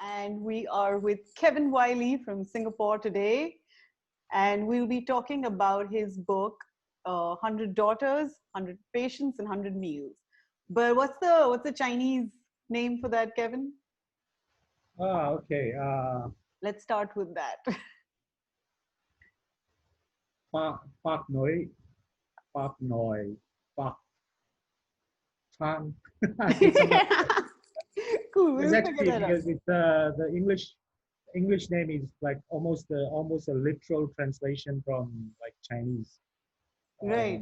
and we are with Kevin Wiley from Singapore today, and we'll be talking about his book, 100 Daughters, 100 Patients, and 100 Meals. But what's the Chinese name for that, Kevin? Okay. Let's start with that. Park Noi, Park Noi, Park Chan. Cool. It's We'll actually figure that out. because it's the English name is like almost a literal translation from like Chinese. Right.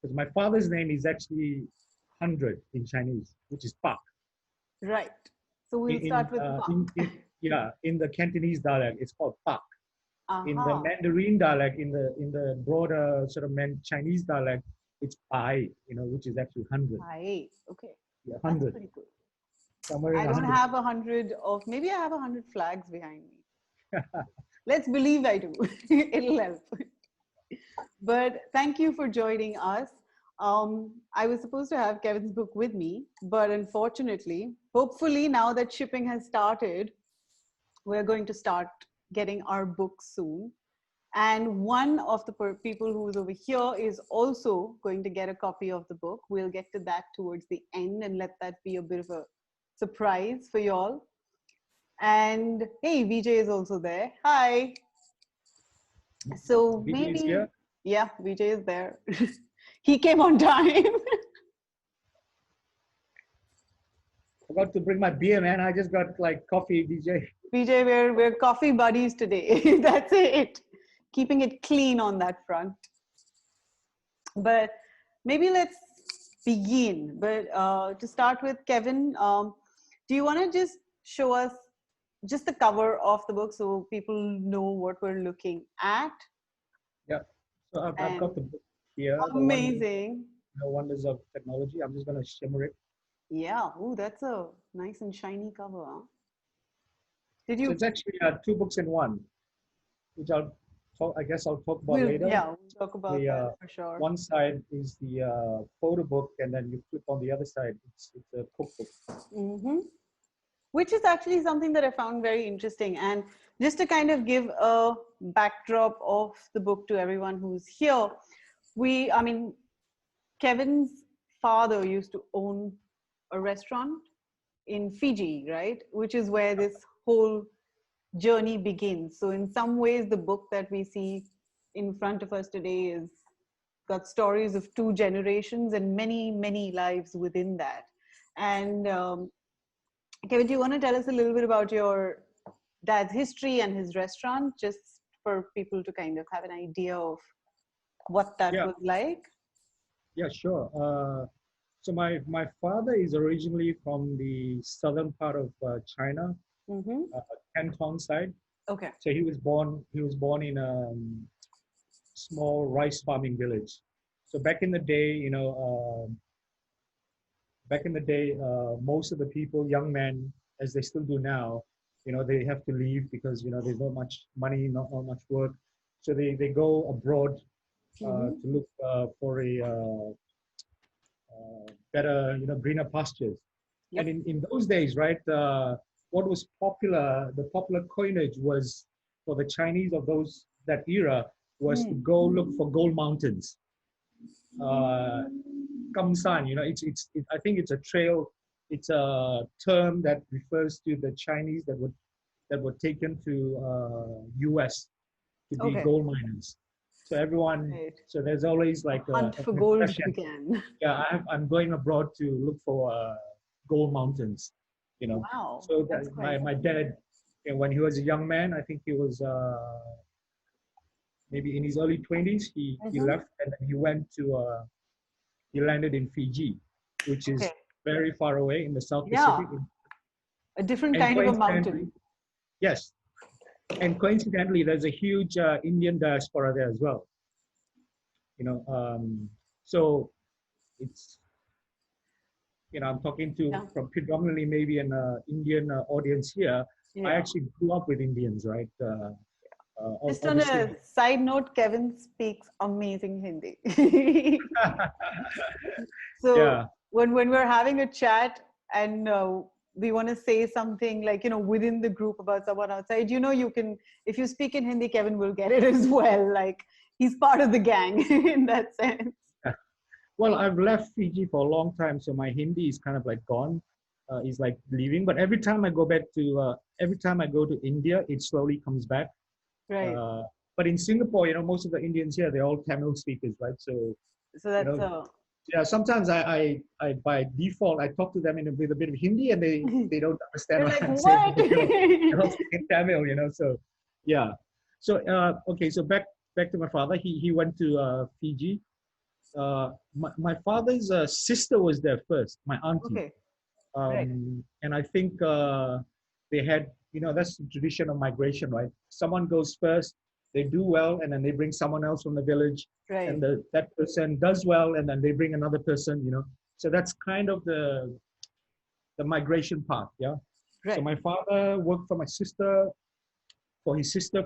Because my father's name is actually 100 in Chinese, which is Park. Right. So we'll start with Park. In the Cantonese dialect, it's called Park. In the Aha. Mandarin dialect, in the broader sort of Chinese dialect, it's Pai, which is actually 100. Hi. Okay. Yeah, That's 100. pretty cool. Somewhere in I don't 100. have 100 of, maybe I have 100 flags behind me. Let's believe I do. It'll help. But thank you for joining us. I was supposed to have Kevin's book with me, but unfortunately, hopefully now that shipping has started, we're going to start getting our book soon. And one of the people who's over here is also going to get a copy of the book. We'll get to that towards the end and let that be a bit of a surprise for y'all. And hey, VJ is also there. Hi. So VJ is maybe, here? yeah, VJ is there. He came on time. Forgot to bring my beer, man. I just got like coffee, DJ. VJ, we're coffee buddies today. That's it. Keeping it clean on that front. But maybe let's begin. But to start with, Kevin, do you want to just show us just the cover of the book so people know what we're looking at? Yeah. So I've got the book here. Amazing. The Wonders of Technology. I'm just going to shimmer it. Yeah. Ooh, that's a nice and shiny cover. Huh? Did you? So it's actually 2 books in one, which I guess I'll talk about later. Yeah, we'll talk about that for sure. One side is the photo book, and then you flip on the other side. It's a cookbook. Mm-hmm. Which is actually something that I found very interesting. And just to kind of give a backdrop of the book to everyone who's here, Kevin's father used to own a restaurant in Fiji, right? Which is where this whole journey begins. So in some ways, the book that we see in front of us today is got stories of 2 generations and many, many lives within that. And Kevin, do you want to tell us a little bit about your dad's history and his restaurant, just for people to kind of have an idea of what that was like? Yeah, sure. So my father is originally from the southern part of China, Canton side. Okay. So he was born in a small rice farming village. So back in the day, most of the people, young men, as they still do now, they have to leave because there's not much money, not much work. So they go abroad to look for a better, greener pastures. Yep. And in those days, right, what was popular, the popular coinage was for the Chinese of that era was to go look for gold mountains. Kamsan, I think it's a trail. It's a term that refers to the Chinese that were taken to US to be gold miners. So everyone, so there's always like a hunt for gold began. Yeah, I'm going abroad to look for gold mountains. Wow. So my dad, when he was a young man, I think he was maybe in his early 20s. He left and then he landed in Fiji, which is very far away in the South Pacific. A different kind of a mountain. Yes. And coincidentally, there's a huge Indian diaspora there as well. So it's, I'm talking from predominantly maybe an Indian audience here. I actually grew up with Indians, right? Just on a side note, Kevin speaks amazing Hindi. So when we're having a chat and we want to say something like, within the group about someone outside, you can, if you speak in Hindi, Kevin will get it as well. Like, he's part of the gang in that sense. Well, I've left Fiji for a long time, so my Hindi is kind of like gone. It's like leaving. But every time I go to India, it slowly comes back. Right. But in Singapore, most of the Indians here, they're all Tamil speakers, right? So that's yeah, sometimes I by default I talk to them with a bit of Hindi, and they don't understand what I'm saying. They're all speaking Tamil, So yeah. So okay, so back to my father. He went to Fiji. My father's sister was there first, my auntie. Okay. Right. And I think they had, that's the tradition of migration, right? Someone goes first, they do well, and then they bring someone else from the village, right. and that person does well, and then they bring another person, So that's kind of the migration path, yeah. Right. So my father worked for his sister for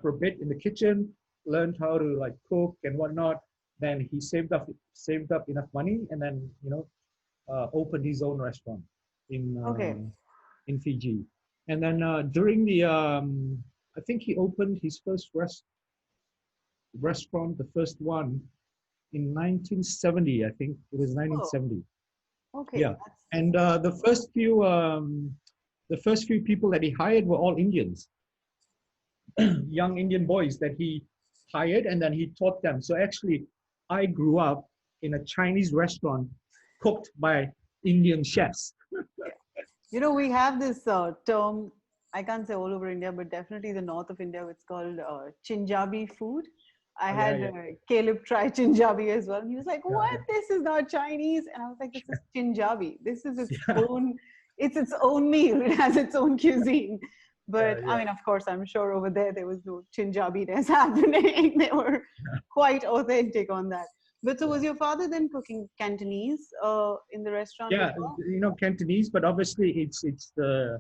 a bit in the kitchen, learned how to like cook and whatnot. Then he saved up enough money, and then opened his own restaurant in Fiji. And then during the I think he opened his first restaurant, the first one, in 1970. I think it was 1970. Oh. Okay. Yeah. And the first few people that he hired were all Indians, young Indian boys that he hired, and then he taught them. So actually, I grew up in a Chinese restaurant cooked by Indian chefs. We have this term, I can't say all over India, but definitely the north of India, it's called Chinjabi food. I had Caleb try Chinjabi as well. And he was like, what? This is not Chinese. And I was like, this is Chinjabi. This is its own meal. It has its own cuisine. But I mean, of course, I'm sure over there was no Chinjabiness happening. They were quite authentic on that. But so was your father then cooking Cantonese in the restaurant? Yeah, Cantonese, but obviously it's the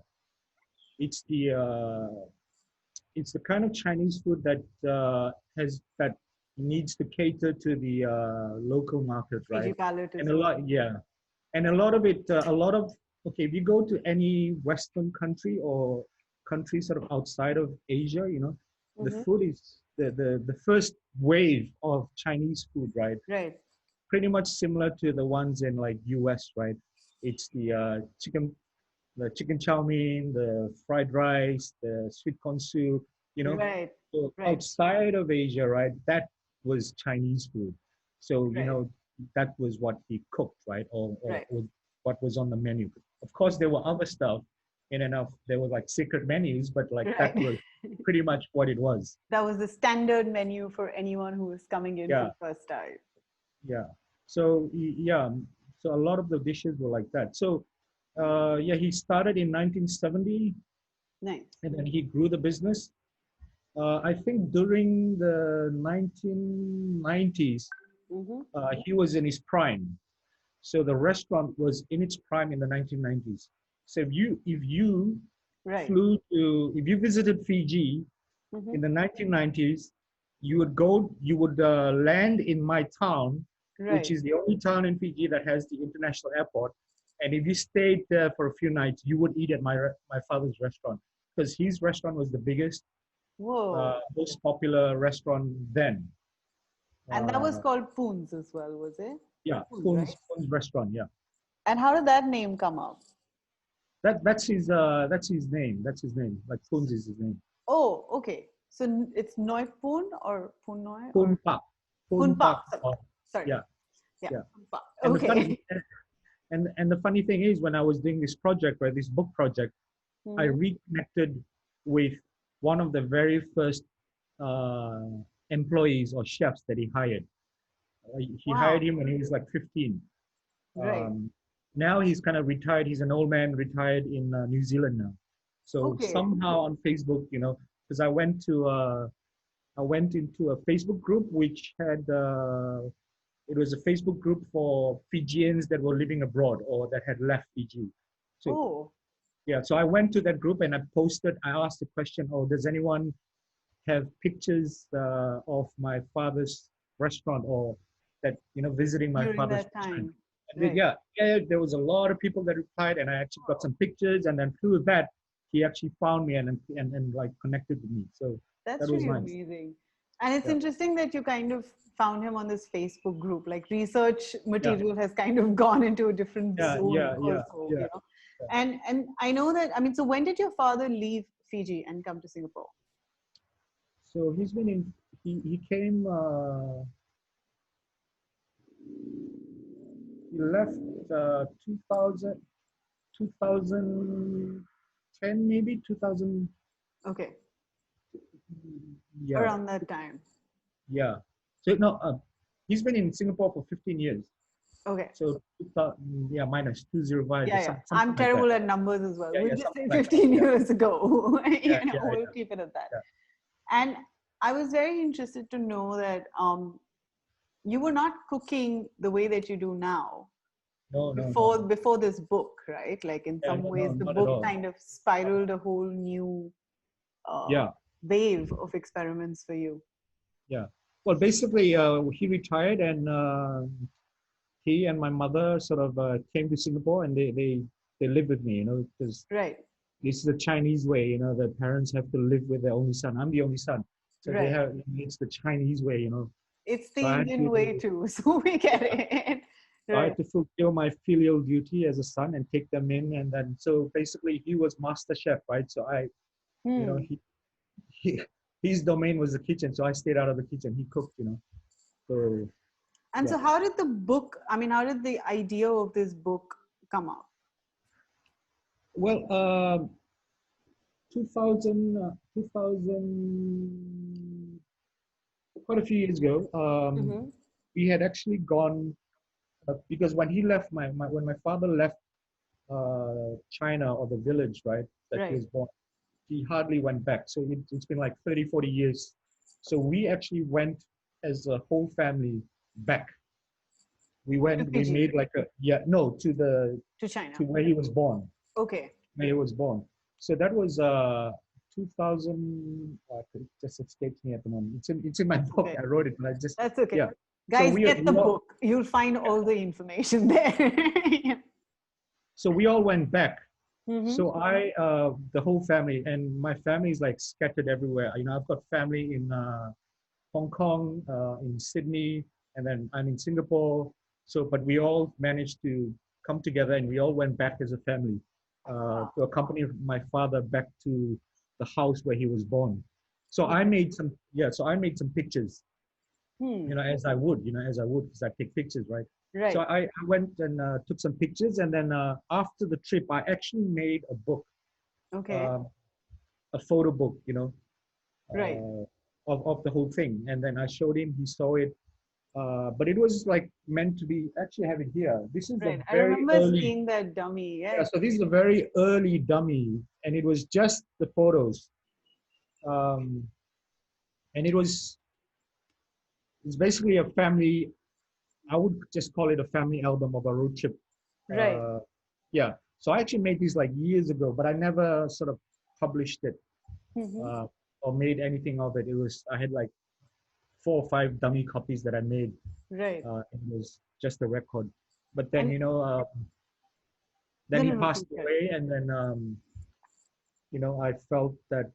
kind of Chinese food that needs to cater to the local market, right? And a lot of it, if you go to any Western country or country sort of outside of Asia, the food is the first wave of Chinese food, right? Right. Pretty much similar to the ones in like US, right? It's the chicken chow mein, the fried rice, the sweet corn soup, Right. So outside of Asia, right? That was Chinese food. So, that was what he cooked, right? Or what was on the menu. Of course, there were other stuff in and out. There were like secret menus, but like that was pretty much what it was. That was the standard menu for anyone who was coming in for the first time. Yeah. So, so a lot of the dishes were like that. So, he started in 1970. Nice. And then he grew the business. I think during the 1990s, he was in his prime. So the restaurant was in its prime in the 1990s. So if you visited Fiji in the 1990s, you would land in my town, which is the only town in Fiji that has the international airport. And if you stayed there for a few nights, you would eat at my father's restaurant, because his restaurant was the biggest, most popular restaurant then. And that was called Poon's as well, was it? Yeah, Poon's restaurant. Yeah. And how did that name come up? That's his name. That's his name. Like Poon's is his name. Oh, okay. So it's Noi Poon or Poon Noi? Poon Pak. Poon Pak. Sorry. Yeah. Okay. And the funny thing is, when I was doing this project, this book project, I reconnected with one of the very first employees or chefs that he hired. He hired him when he was like 15. Right. Now he's kind of retired. He's an old man, retired in New Zealand now. So somehow on Facebook, because I went into a Facebook group which had it was a Facebook group for Fijians that were living abroad or that had left Fiji. So so I went to that group and I asked the question, does anyone have pictures of my father's restaurant, or that visiting my father's restaurant? And then, yeah, there was a lot of people that replied, and I actually got some pictures, and then through that, he actually found me and like connected with me. So That's that was really nice. amazing. And it's Yeah, interesting that you kind of found him on this Facebook group. Like research yeah, material has kind of gone into a different yeah, zone yeah, yeah, also, yeah. Yeah. And I know that, I mean, so when did your father leave Fiji and come to Singapore? So he's been in. He came. He left 2000, 2010 maybe 2000. Okay, Yeah, around that time. yeah. So no, he's been in Singapore for 15 years. Okay. So 2000, yeah, minus 205, Yeah, yeah. something I'm like that. terrible at numbers as well. Yeah, We'll yeah, just something say like that. 15 Yeah, years ago. yeah, yeah, We'll yeah, keep it at that. yeah. And I was very interested to know that you were not cooking the way that you do now No, no, no, no. before this book, right? Like in Yeah, some no, ways, no, the not at book all. kind of spiraled a whole new uh, Yeah, wave of experiments for you. yeah. Well, basically, he retired, and he and my mother sort of came to Singapore, and they lived with me, because Right, this is the Chinese way, the parents have to live with their only son. I'm the only son, so they right. have. It's the Chinese way. It's So the Indian way too, so we get yeah, it. so I Right. had to fulfill my filial duty as a son and take them in, and then so basically he was master chef, right? So Hmm. he his domain was the kitchen, so I stayed out of the kitchen. He cooked. So And yeah. so, how did the book, I mean, how did the idea of this book come up? Well, 2000, 2000, quite a few years ago, Mm-hmm. we had actually gone because when he left when my father left China, or the village, right, that he Right. was born, he hardly went back. So it's been like 30, 40 years. So we actually went as a whole family back. To We Fiji, made like no, to China. to where he was born, Okay. where he was born. So that was 2000. It just escapes me at the moment. It's in my That's book. okay. I wrote it, but I just, That's okay. yeah. So Guys, get the we all, book. You'll find all the information there. so we all went back. Mm-hmm. So the whole family, and my family is like scattered everywhere. I've got family in Hong Kong, in Sydney, and then I'm in Singapore. So, but we all managed to come together, and we all went back as a family to accompany my father back to the house where he was born. So I Okay. made some, yeah. So I made some pictures, Hmm. as I would, because I take pictures, right? So Right. I went and took some pictures, and then after the trip, I actually made a book, Okay. um, a photo book, Right. of the whole thing. And then I showed him, he saw it. But it was like meant to be, actually have it here. This is a Right. I very remember early, seeing that dummy. yeah, Yes. so this is a very early dummy, and it was just the photos. Um, and it's basically a family, I would just call it a family album of a road trip. Right. Uh, yeah. So I actually made these like years ago, but I never sort of published it Mm-hmm. uh, or made anything of it. I had like 4 or 5 dummy copies that I made. Right. It was just a record. But then, And then no, he no, no, passed please carry away, and then, I felt that,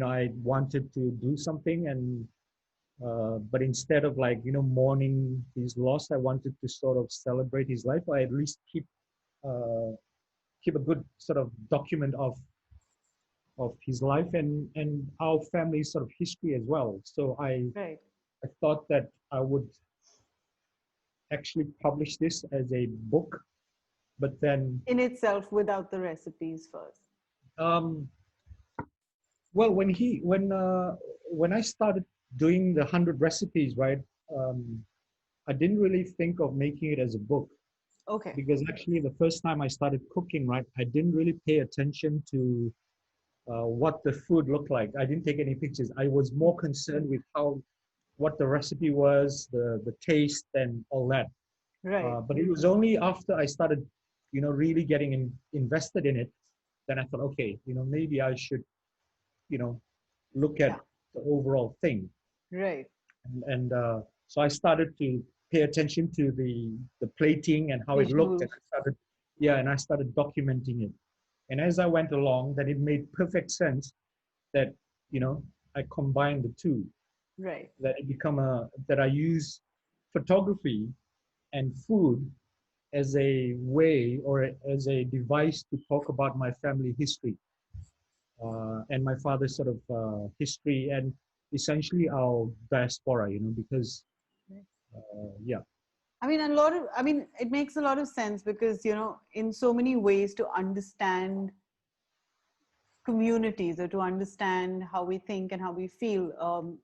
I wanted to do something, and but instead of like, mourning his loss, I wanted to sort of celebrate his life, or at least uh, keep a good sort of document of his life and our family's sort of history as well. So on. Right. I thought that I would actually publish this as a book, but then, In itself, without the recipes first. um, well, when I started doing the 100 recipes, right, I didn't really think of making it as a book, Okay. because actually the first time I started cooking, right, I didn't really pay attention to what the food looked like. I didn't take any pictures. I was more concerned with what the recipe was, the taste, and all that. Right. But it was only after I started, really getting invested in it, then I thought, okay, maybe I should, you know, look Yeah. at the overall thing. Right. And so I started to pay attention to the plating and how it looked, Visuals. and I started documenting it. And as I went along, that it made perfect sense that, you know, I combined the two, Right. that it become that I use photography and food as a way or as a device to talk about my family history, and my father's sort of history, and essentially our diaspora, you know, because yeah. I mean, it makes a lot of sense because, you know, in so many ways to understand communities or to understand how we think and how we feel,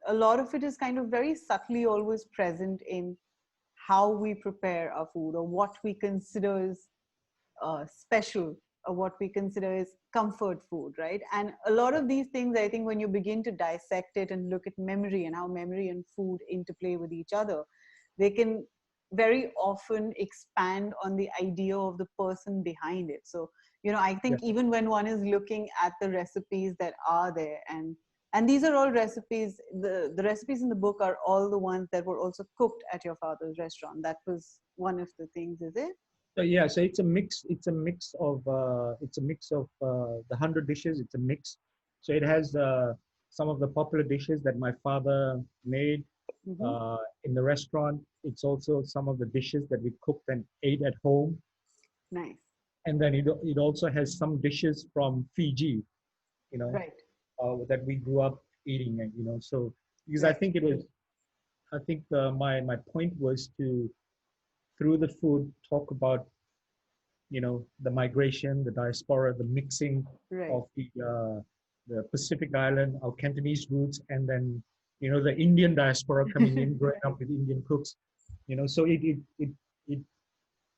a lot of it is kind of very subtly always present in how we prepare our food or what we consider is special or what we consider is comfort food, right? And a lot of these things, I think when you begin to dissect it and look at memory and how memory and food interplay with each other, they can very often expand on the idea of the person behind it. So, you know, I think even when one is looking at the recipes that are there, and these are all recipes, the recipes in the book are all the ones that were also cooked at your father's restaurant. That was one of the things, is it? So yeah, so it's a mix. It's a mix of the 100 dishes. It's a mix. So it has some of the popular dishes that my father made Mm-hmm. in the restaurant. It's also some of the dishes that we cooked and ate at home. Nice. And then it also has some dishes from Fiji, you know, Right. that we grew up eating, and you know, so because Right. I think my point was to, through the food, talk about, you know, the migration, the diaspora, the mixing Right. of the Pacific Island, our Cantonese roots, and then, you know, the Indian diaspora coming in, growing up with Indian cooks, you know, so it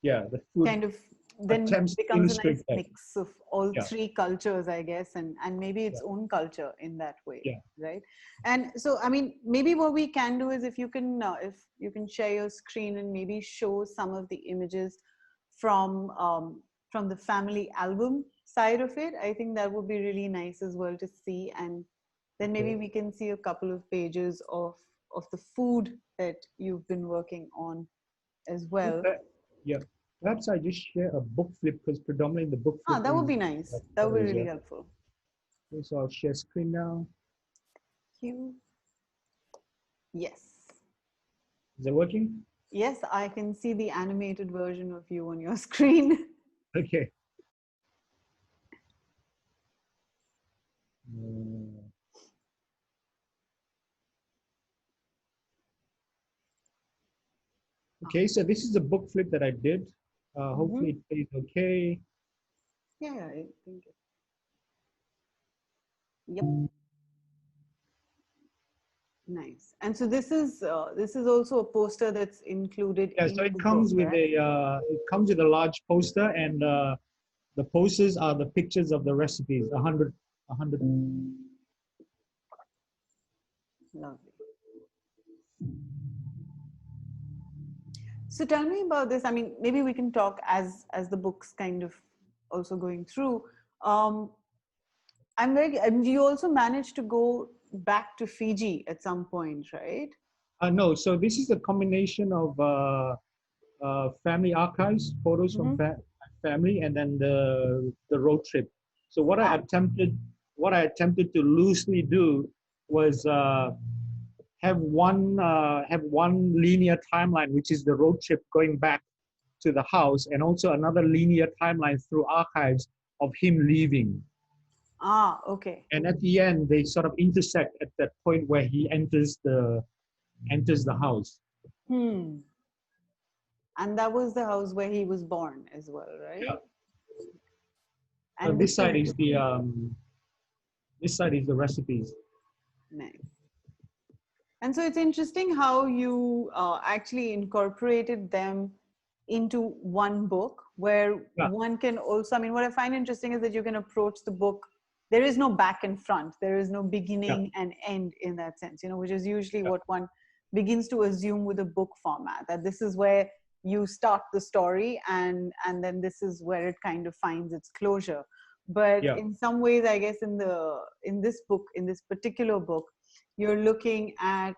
yeah, the food Kind of then attempts to becomes a illustrate nice that. mix of all Yeah, three cultures, I guess, and maybe yeah, its own culture in that way, yeah. right? And so, I mean, maybe what we can do is if you can share your screen and maybe show some of the images from the family album side of it. I think that would be really nice as well to see, and then maybe Okay. we can see a couple of pages of the food that you've been working on as well. Yeah. Perhaps I just share a book flip, because predominantly the book flip Ah, that would is be nice. That would be photos, really yeah. helpful. Okay, so I'll share screen now. You. Yes. Is it working? Yes, I can see the animated version of you on your screen. Okay. Uh, okay, so this is a book flip that I did. Hmm. Hopefully it plays okay. Yeah, I think. Yep. Nice. And so this is also a poster that's included Yeah, in so it the book, comes with right? it comes with a large poster, and the posters are the pictures of the recipes. 100. Lovely. So tell me about this. I mean, maybe we can talk as the book's kind of also going through. Um, and you also managed to go back to Fiji at some point, right? No, so this is a combination of family archives, photos from Mm-hmm. family, and then the road trip. So Ah, what I attempted to loosely do was have one linear timeline, which is the road trip going back to the house, and also another linear timeline through archives of him leaving. okay. And at the end, they sort of intersect at that point where he enters the house. Hmm. And that was the house where he was born as well, right? Yeah. So And this is this side is the recipes. nice. And so it's interesting how you actually incorporated them into one book where Yeah, one can also, I mean, what I find interesting is that you can approach the book. There is no back and front. There is no yeah, beginning and end in that sense, you know, which is usually yeah, what one begins to assume with a book format, that this is where you start the story and then this is where it kind of finds its closure. But yeah. in some ways, I guess in this book, in this particular book, you're looking at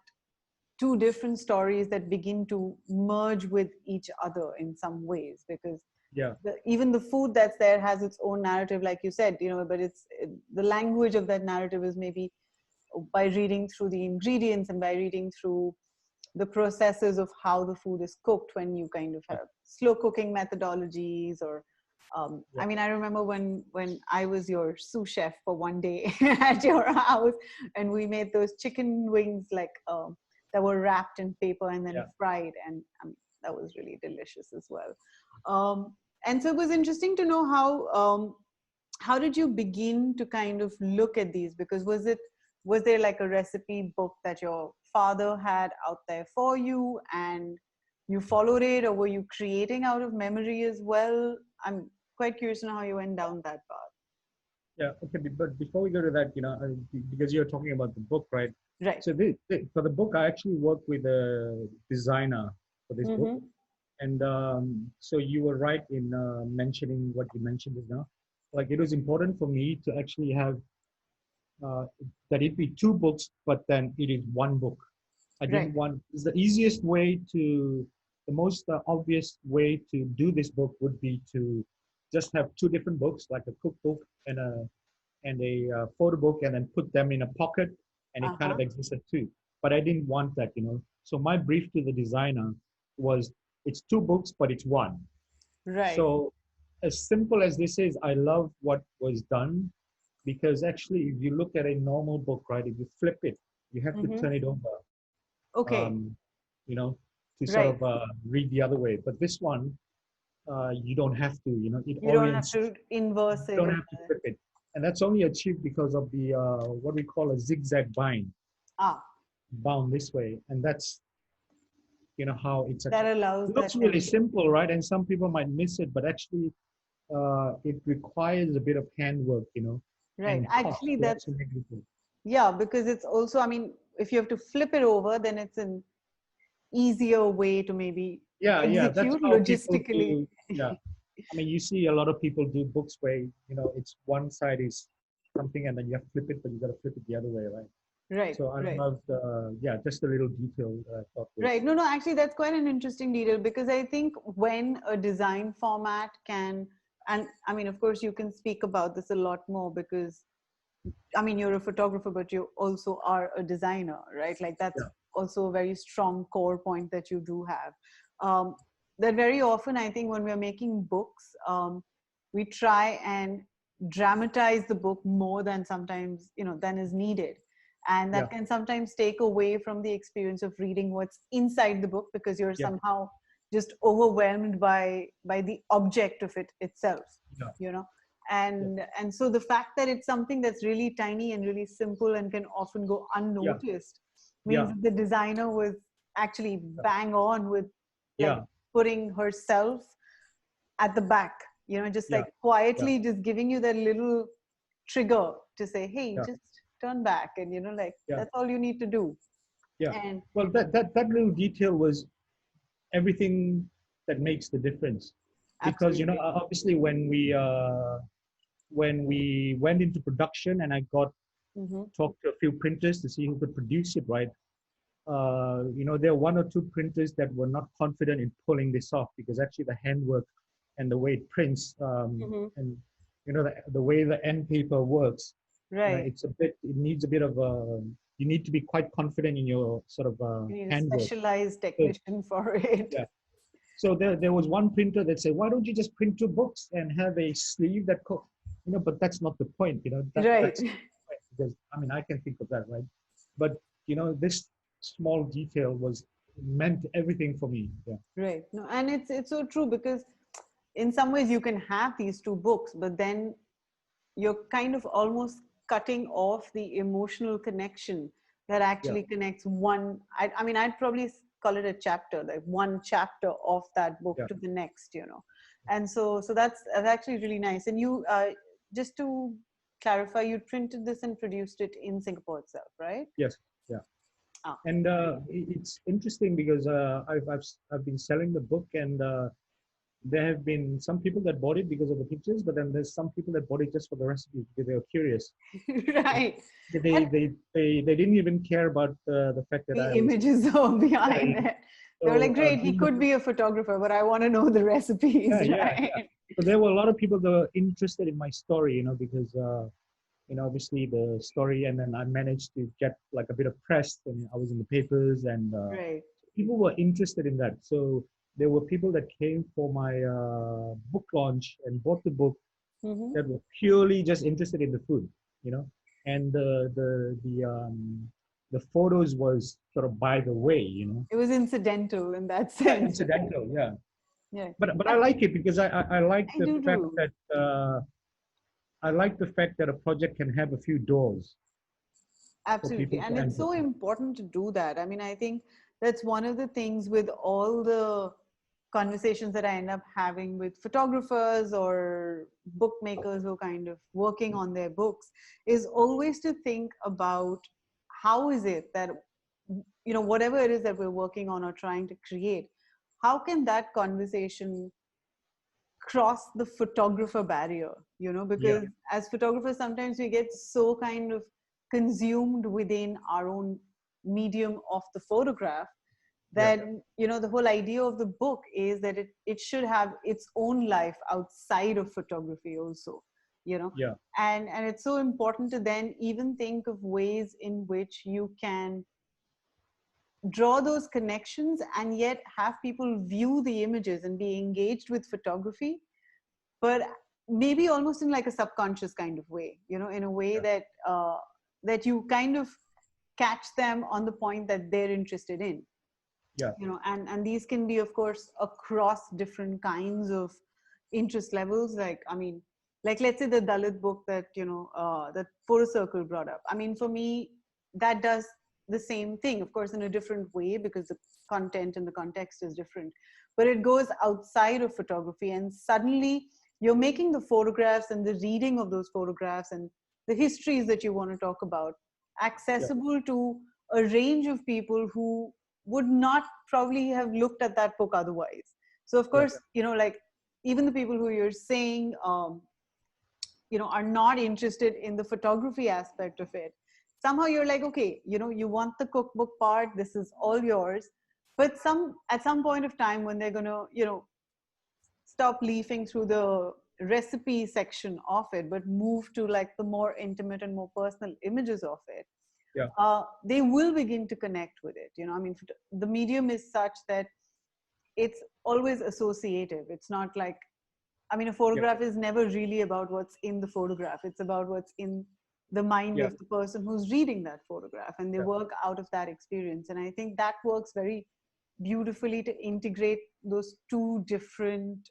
two different stories that begin to merge with each other in some ways, because Yeah. even the food that's there has its own narrative, like you said, but the language of that narrative is maybe by reading through the ingredients and by reading through the processes of how the food is cooked, when you kind of have slow cooking methodologies, or I mean, I remember when I was your sous chef for one day at your house, and we made those chicken wings that were wrapped in paper and then fried, and that was really delicious as well. And so it was interesting to know how did you begin to kind of look at these? Because was there like a recipe book that your father had out there for you and you followed it, or were you creating out of memory as well? I'm quite curious to know how you went down that path. Yeah. Okay. But before we go to that, because you're talking about the book, right? Right. So for the book, I actually worked with a designer for this book. And so you were right in mentioning what you mentioned just now. Like, it was important for me to actually have that it be two books, but then it is one book. I didn't want, the easiest way the most obvious way to do this book would be to just have two different books, like a cookbook and a photo book, and then put them in a pocket, and it kind of existed too. But I didn't want that, So my brief to the designer was, it's two books, but it's one. Right. So as simple as this is, I love what was done, because actually, if you look at a normal book, right, if you flip it, you have to turn it over. Okay. To sort of read the other way. But this one, you don't have to, it you orients. Don't have to inverse it. You don't have to flip it. And that's only achieved because of the, what we call a zigzag bind. Bound this way. And that's, how it's. That allows it looks really simple, right? And some people might miss it, but actually, it requires a bit of handwork, Right. And actually, that's. Yeah, because it's also, I mean, if you have to flip it over, then it's an easier way to maybe execute that's how logistically. I mean, you see a lot of people do books where, it's one side is something and then you have to flip it, but you got to flip it the other way, right? Right. So I loved, just a little detail. Right. No, actually, that's quite an interesting detail, because I think when a design format can, and I mean, of course, you can speak about this a lot more, because I mean, you're a photographer, but you also are a designer, right? Like that's also a very strong core point that you do have. That very often, I think when we're making books, we try and dramatize the book more than sometimes, than is needed. And that can sometimes take away from the experience of reading what's inside the book, because you're somehow just overwhelmed by the object of it itself, And so the fact that it's something that's really tiny and really simple and can often go unnoticed means that the designer was actually bang on with putting herself at the back, just like quietly just giving you that little trigger to say, hey, just turn back, and that's all you need to do. And well, that little detail was everything that makes the difference. Because obviously when we went into production and I talked to a few printers to see who could produce it, right? There are one or two printers that were not confident in pulling this off, because actually the handwork and the way it prints, and the way the end paper works, it needs a bit of you need to be quite confident in your sort of you need handwork. A specialized technician for it. So there was one printer that said, why don't you just print two books and have a sleeve that but that's not the point, that's because I mean, I can think of that, right? But this small detail meant everything for me. Right. No, and it's so true, because in some ways you can have these two books, but then you're kind of almost cutting off the emotional connection that actually connects one. I mean, I'd probably call it a chapter, like one chapter of that book to the next, And so that's actually really nice. And you, just to clarify, you printed this and produced it in Singapore itself, right? Yes. Yeah. And it's interesting because I've been selling the book, and there have been some people that bought it because of the pictures, but then there's some people that bought it just for the recipe because they were curious. Right. And They didn't even care about the fact that the I was, images are behind it. They were so like, great, he being could be a photographer, but I want to know the recipes, yeah. right? So there were a lot of people that were interested in my story, because obviously the story, and then I managed to get like a bit of press, and I was in the papers, and Right. people were interested in that. So there were people that came for my book launch and bought the book Hmm. that were purely just interested in the food, and the photos was sort of by the way. It was incidental in that Yeah, sense, right? incidental, yeah. Yeah. But I like it because I like I the do fact too. that I like the fact that a project can have a few doors for Absolutely. people And to it's enter. so important to do that. I mean, I think that's one of the things with all the conversations that I end up having with photographers or bookmakers who are kind of working on their books is always to think about how is it that, whatever it is that we're working on or trying to create, how can that conversation cross the photographer barrier, Yeah, because as photographers sometimes we get so kind of consumed within our own medium of the photograph yeah, that the whole idea of the book is that it should have its own life outside of photography also, you know yeah, and it's so important to then even think of ways in which you can draw those connections and yet have people view the images and be engaged with photography, but maybe almost in like a subconscious kind of way, in a way yeah, that you kind of catch them on the point that they're interested in, yeah, and these can be of course across different kinds of interest levels. Like, I mean, like, let's say the Dalit book that that Photo Circle brought up. I mean, for me, that does the same thing, of course in a different way, because the content and the context is different, but it goes outside of photography, and suddenly you're making the photographs and the reading of those photographs and the histories that you want to talk about yeah, accessible to a range of people who would not probably have looked at that book otherwise. So of yeah, course, like, even the people who you're saying are not interested in the photography aspect of it, somehow you're like, okay, you want the cookbook part, this is all yours, but at some point of time when they're going to stop leafing through the recipe section of it but move to like the more intimate and more personal images of it, yeah, they will begin to connect with it. I mean, the medium is such that it's always associative. It's not like, I mean, a yeah, photograph is never really about what's in the photograph. It's about what's in the mind yeah, of the person who's reading that photograph, and they yeah, work out of that experience. And I think that works very beautifully to integrate those two different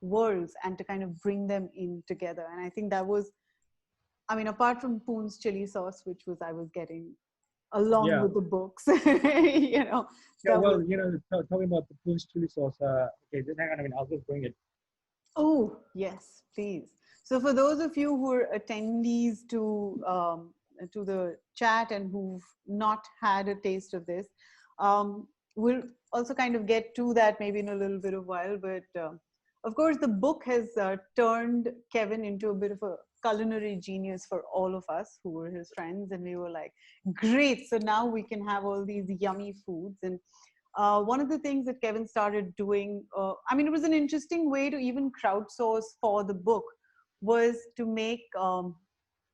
worlds and to kind of bring them in together. And I think that was, I mean, apart from Poon's chili sauce, which was I was getting along yeah. with the books, that Yeah, well, was, talking about the Poon's chili sauce. Okay, then hang on a minute. I'll just bring it. oh, yes, please. So for those of you who are attendees to the chat and who've not had a taste of this, we'll also kind of get to that maybe in a little bit of while. But of course, the book has turned Kevin into a bit of a culinary genius for all of us who were his friends. And we were like, great, so now we can have all these yummy foods. And one of the things that Kevin started doing, I mean, it was an interesting way to even crowdsource for the book, was to make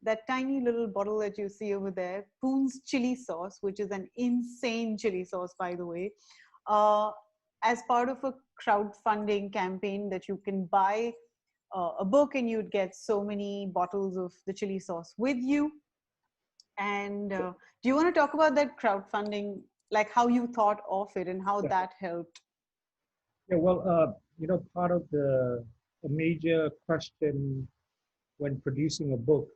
that tiny little bottle that you see over there, Poon's chili sauce, which is an insane chili sauce, by the way, uh, as part of a crowdfunding campaign that you can buy a book and you'd get so many bottles of the chili sauce with you. And do you want to talk about that crowdfunding, like how you thought of it and how Yeah, that helped? yeah. Well, part of a major question when producing a book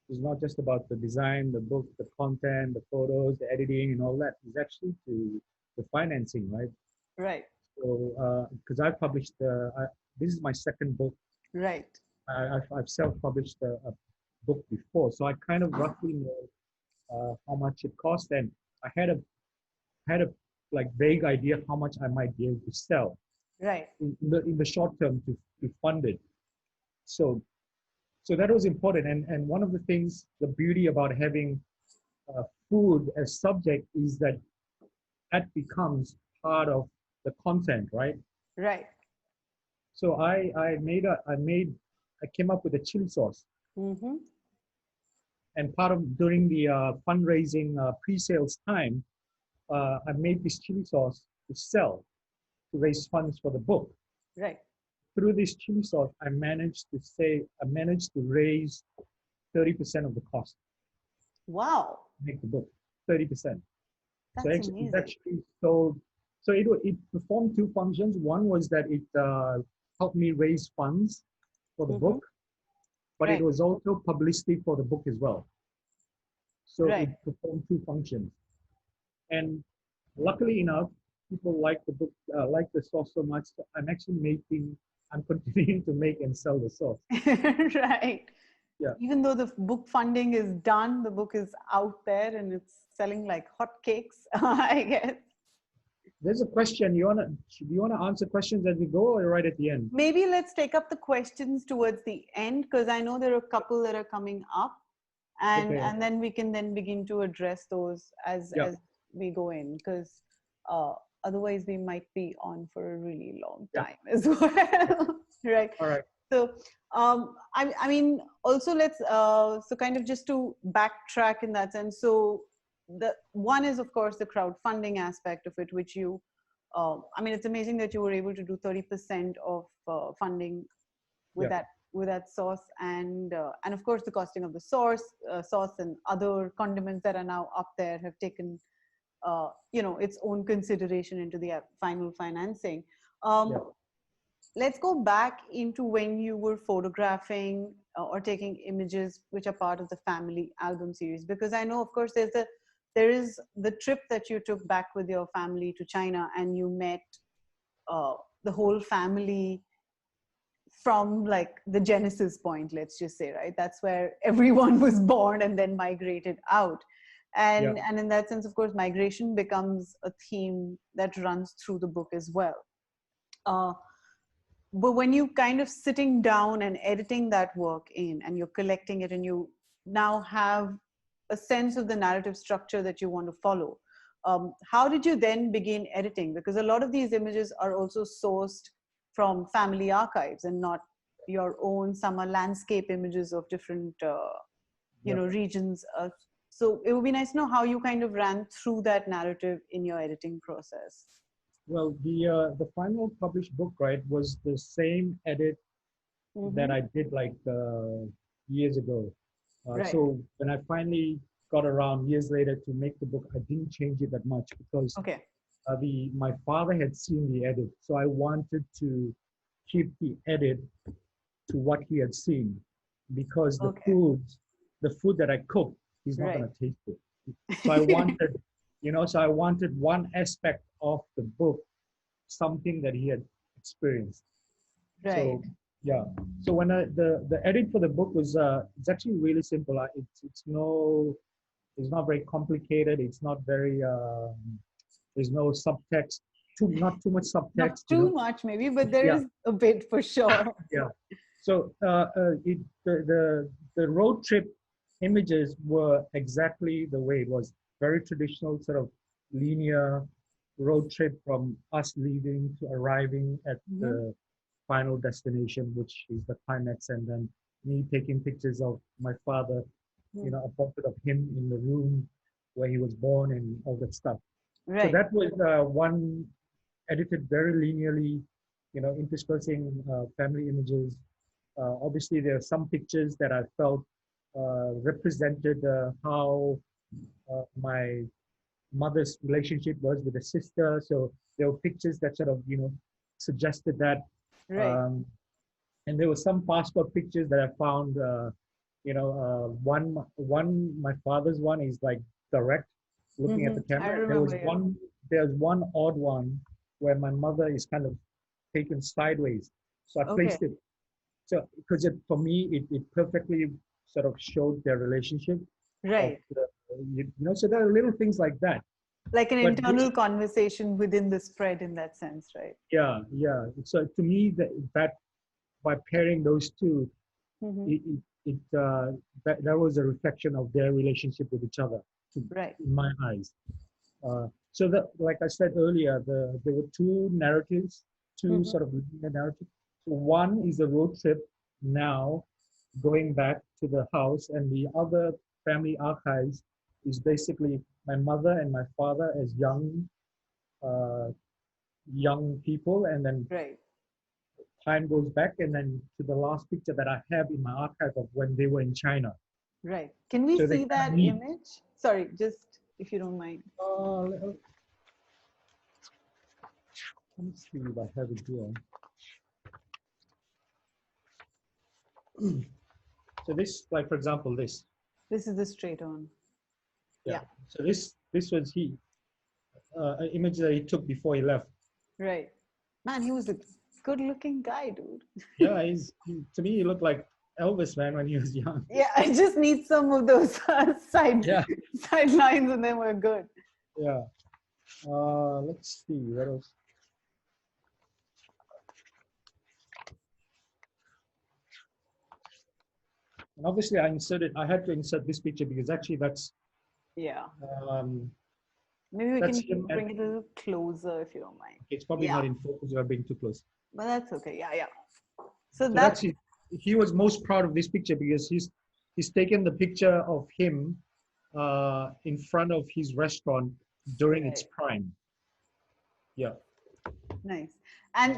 is not just about the design, the book, the content, the photos, the editing, and all that. It's actually to the financing, right? Right, So, because I've published, this is my second book. right. I've self-published a book before, so I kind of roughly know how much it cost, and I had a like vague idea how much I might be able to sell. Right. in the short term to fund it. So so that was important. And one of the things, the beauty about having food as subject is that that becomes part of the content, right? Right. So I came up with a chili sauce, Mm-hmm. and part of during the fundraising pre-sales time, I made this chili sauce to sell to raise funds for the book. Right. Through this chili sauce, I managed to raise 30% of the cost Wow. to make the book. 30%. So That's it's amazing. actually sold. So it performed two functions. One was that it helped me raise funds for the Mm-hmm. book, but it Right. was also publicity for the book as well. So it Right. performed two functions. And luckily enough, people like the book, like the sauce so much. So I'm continuing to make and sell the sauce. Right. Yeah. Even though the book funding is done, the book is out there and it's selling like hotcakes, I guess. There's a question. Do you wanna answer questions as we go or right at the end? Maybe let's take up the questions towards the end because I know there are a couple that are coming up, and Okay. then we can then begin to address those Yeah. as we go in because otherwise we might be on for a really long Yeah. time as well. Right. All right. So I mean also let's so kind of just to backtrack in that sense. So the one is of course the crowdfunding aspect of it, which you I mean it's amazing that you were able to do 30% of funding with Yeah. that sauce, and of course the costing of the sauce and other condiments that are now up there have taken its own consideration into the final financing. Yeah. Let's go back into when you were photographing or taking images which are part of the family album series, because I know of course there is the trip that you took back with your family to China and you met the whole family from like the genesis point, let's just say, right? That's where everyone was born and then migrated out. Yeah. And in that sense, of course, migration becomes a theme that runs through the book as well. uh, but when you kind of sitting down and editing that work in and you're collecting it and you now have a sense of the narrative structure that you want to follow, how did you then begin editing? Because a lot of these images are also sourced from family archives and not your own. Some are landscape images of different Yeah. regions. So it would be nice to know how you kind of ran through that narrative in your editing process. Well, the final published book, right, was the same edit that Mm-hmm. I did like years ago. Right. So when I finally got around years later to make the book, I didn't change it that much because Okay. my father had seen the edit, so I wanted to keep the edit to what he had seen, because Okay. the food that I cooked, he's not Right. gonna taste it. So I wanted, so I wanted one aspect of the book, something that he had experienced. Right. So yeah. So when the edit for the book was it's actually really simple. It's not very complicated. It's not very there's no subtext. Not too much Not subtext. too much, maybe, but there Yeah. is a bit for sure. Yeah. So the road trip images were exactly the way it was. Very traditional, sort of linear road trip from us leaving to arriving at Mm-hmm. the final destination, which is the climax, and then me taking pictures of my father, a portrait of him in the room where he was born and all that stuff. So Right. that was one edited very linearly, interspersing family images. Obviously, there are some pictures that I felt represented how my mother's relationship was with a sister. So there were pictures that sort of, suggested that. Right. Um, and there were some passport pictures that I found. My father's one is like direct, looking at Mm-hmm. the I camera. remember you. There's one odd one where my mother is kind of taken sideways. So I Okay. placed it. So because for me, it perfectly sort of showed their relationship of Right. so there are little things like that. Like an But this, internal conversation within the spread in that sense, right? yeah, yeah. So to me, that by pairing those two, Mm-hmm. that was a reflection of their relationship with each other, to, Right. in my eyes. So that, like I said earlier, there were two narratives, two Mm-hmm. sort of linear narratives. So one is a road trip now, going back to the house, and the other family archives is basically my mother and my father as uh, young people, and then Right. time goes back, and then to the last picture that I have in my archive of when they were in China. Right. Can we So they see kind of that meet. image? Sorry, just if you don't mind. Let me see if I have it here. So this, like for example, this. This is the straight on. Yeah. Yeah. So this was an image that he took before he left. Right. Man, he was a good looking guy, dude. Yeah, to me he looked like Elvis, man, when he was young. Yeah, I just need some of those Yeah. sidelines and then we're good. Yeah. Let's see what else. And obviously, I had to insert this picture because actually Yeah. um, Maybe we that's can him. bring it a little closer if you don't mind. It's probably Yeah. not in focus if I'm being too close. But that's okay. Yeah, yeah. So So that's he was most proud of this picture because he's taken the picture of him in front of his restaurant during its right. prime. Yeah. Nice. And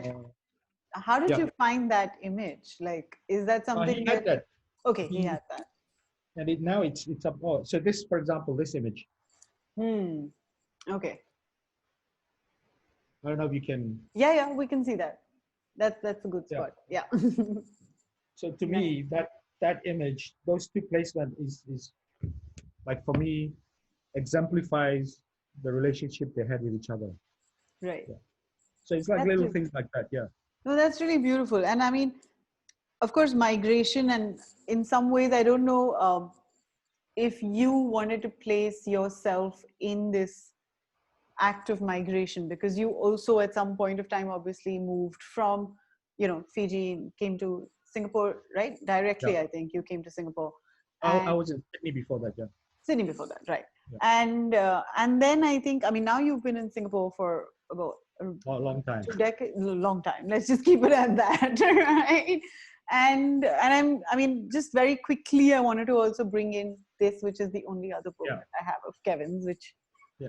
how did Yeah. you find that image? Like, is that something He had that. Okay, he He had that. and now it's up. Oh, so this, for example, this image. Okay. I don't know if you can. Yeah, yeah, we can see that. That's a good spot. Yeah. So to Nice. me, that image, those two placement is like for me exemplifies the relationship they had with each other. Right. Yeah. So it's like That's little beautiful. things like that. Yeah. No, that's really beautiful. And I mean, of course, migration, and in some ways, I don't know if you wanted to place yourself in this act of migration, because you also at some point of time obviously moved from, Fiji, came to Singapore, right? Directly, Yeah. I think you came to Singapore. I And was in Sydney before that. Yeah. Sydney before that, right? Yeah. And then I think, I mean, now you've been in Singapore for about A long time. 2 decades, long time. Let's just keep it at that, right? And I mean, just very quickly, I wanted to also bring in this, which is the only other book that I have of Kevin's, which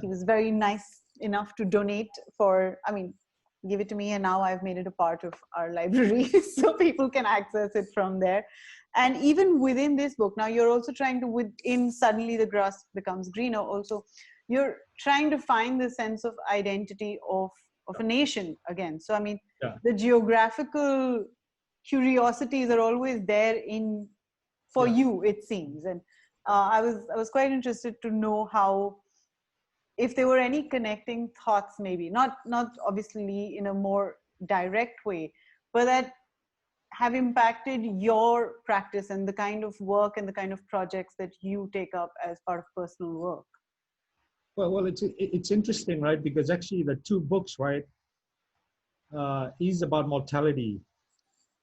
he was very nice enough to donate for. I mean, give it to me, and now I've made it a part of our library, so people can access it from there. And even within this book, now you're also trying to, within Suddenly the Grass Becomes Greener, also you're trying to find the sense of identity of a nation again. So I mean, the geographical curiosities are always there for you, it seems. And I was quite interested to know how, if there were any connecting thoughts, maybe not obviously in a more direct way, but that have impacted your practice and the kind of work and the kind of projects that you take up as part of personal work. Well, it's interesting, right? Because actually the two books, right, is about mortality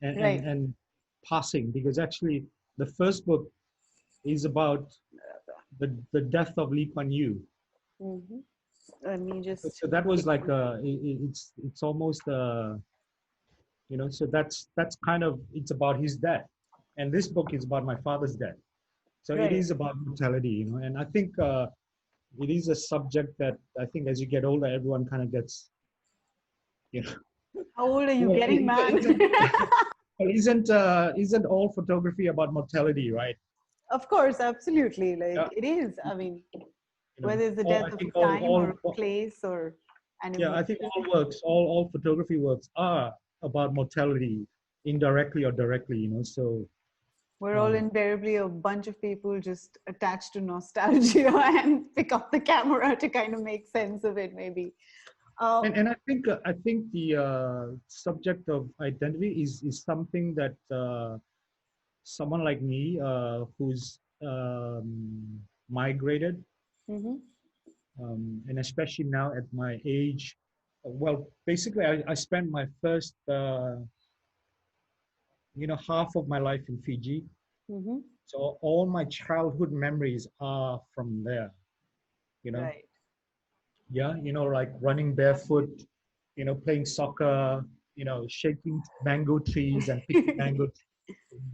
and passing. Because actually the first book is about the death of Lee Kuan Yew. Mm-hmm. Let me just. So that was like it's almost so that's kind of, it's about his death, and this book is about my father's death. So it is about mortality, and I think it is a subject that I think as you get older, everyone kind of gets, How old are you getting, man? Isn't all photography about mortality, right? Of course, absolutely. Like it is. I mean, whether it's the death of time or place or animal. Yeah, I think all photography works are about mortality, indirectly or directly, so we're all invariably a bunch of people just attached to nostalgia and pick up the camera to kind of make sense of it, maybe. And I think the subject of identity is something that someone like me who's migrated, And especially now at my age, well, basically, I spent my first, half of my life in Fiji. Mm-hmm. So all my childhood memories are from there, you know. Right. Yeah, like running barefoot, playing soccer, shaking mango trees and picking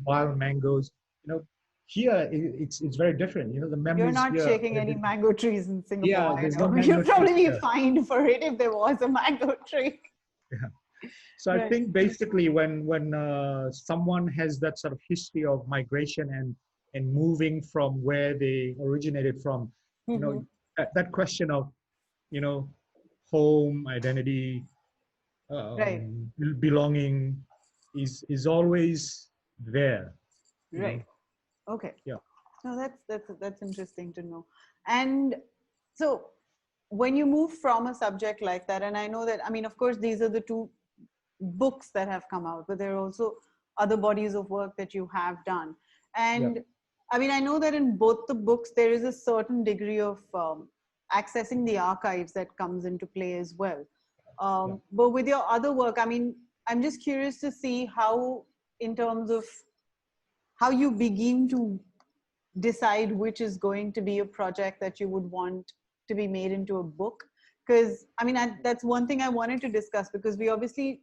wild mangoes. You know, here it's very different. The You're memories not here shaking are any different. mango trees in Yeah, Singapore, I there's no know. mango You'd trees probably be here. fined for it if there was a mango tree. Yeah. So I Right. think basically when someone has that sort of history of migration and moving from where they originated from, you know, Mm-hmm. that question of you know home identity, Right. belonging is always there. You Right. know. Okay. Yeah. No, that's interesting to know. And so when you move from a subject like that, and I know that, I mean, of course, these are the two books that have come out, but there are also other bodies of work that you have done. Yeah. And I mean, I know that in both the books, there is a certain degree of accessing the archives that comes into play as well. Yeah. But with your other work, I mean, I'm just curious to see how, in terms of how you begin to decide which is going to be a project that you would want to be made into a book. Because I mean, that's one thing I wanted to discuss, because we obviously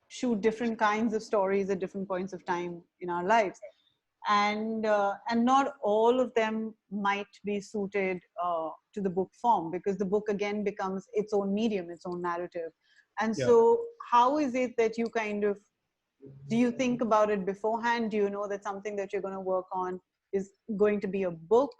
shoot different kinds of stories at different points of time in our lives, and not all of them might be suited to the book form, because the book again becomes its own medium, its own narrative. And Yeah. so how is it that you kind of, do you think about it beforehand? Do you know that something that you're going to work on is going to be a book?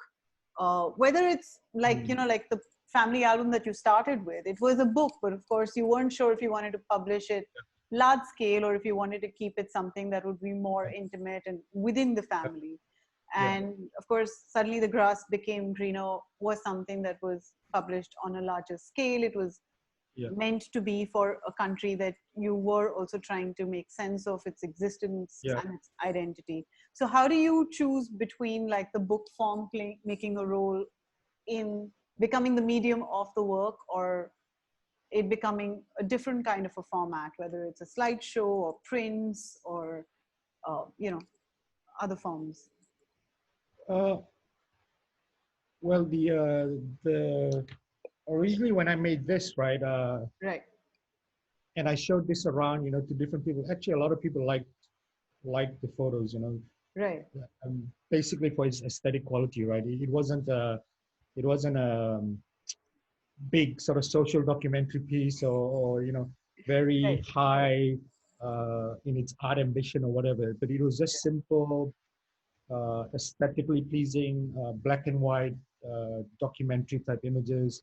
Whether it's like, Mm. like the family album that you started with, it was a book, but of course you weren't sure if you wanted to publish it large scale or if you wanted to keep it something that would be more intimate and within the family. Yeah. And of course, suddenly the grass became greener was something that was published on a larger scale. It was Yeah. meant to be for a country that you were also trying to make sense of its existence Yeah. and its identity. So how do you choose between like the book form making a role in becoming the medium of the work, or it becoming a different kind of a format, whether it's a slideshow or prints or other forms? Uh, well, the originally when I made this, right, Right. and I showed this around, to different people. Actually, a lot of people liked the photos, Right. basically for its aesthetic quality, right? It wasn't a big sort of social documentary piece or very Right. high in its art ambition or whatever, but it was just simple, aesthetically pleasing, black and white documentary type images.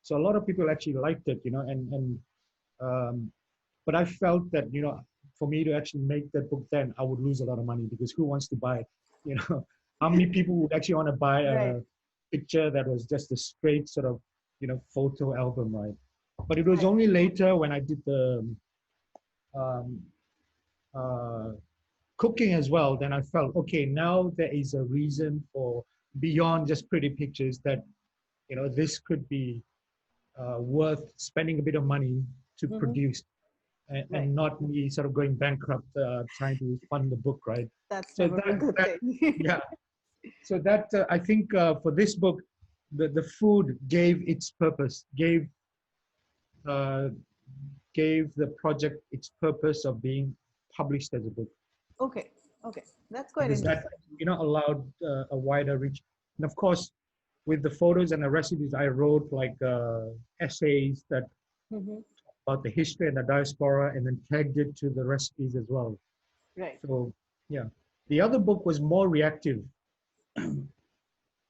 So a lot of people actually liked it, and um, but I felt that for me to actually make that book, then I would lose a lot of money, because who wants to buy, you know, how many people would actually want to buy Right. a picture that was just a straight sort of photo album, right? But it was Right. only later when I did the um, uh, cooking as well, then I felt, okay, now there is a reason for beyond just pretty pictures, that this could be worth spending a bit of money to Mm-hmm. produce, Right. and not me sort of going bankrupt trying to fund the book, right? That's So never a that good that thing. yeah. So that I think for this book, the food gave its purpose, uh, gave the project its purpose of being published as a book, Okay. Okay. That's quite because that interesting. allowed a wider reach. And of course, with the photos and the recipes, I wrote like essays that Mm-hmm. about the history and the diaspora, and then tagged it to the recipes as well. Right. So yeah, the other book was more reactive.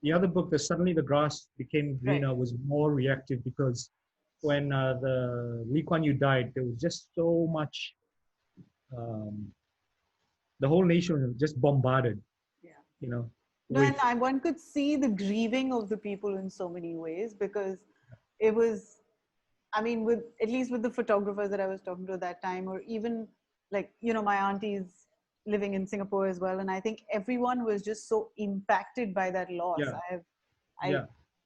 The other book, the Suddenly the Grass Became Right. Greener, was more reactive, because when the Lee Kuan Yew died, there was just so much. Um, the whole nation was just bombarded, Yeah. you know, No, and with one could see the grieving of the people in so many ways, because it was, I mean, with at least with the photographers that I was talking to at that time, or even like, my aunties living in Singapore as well. And I think everyone was just so impacted by that loss. yeah, I've yeah,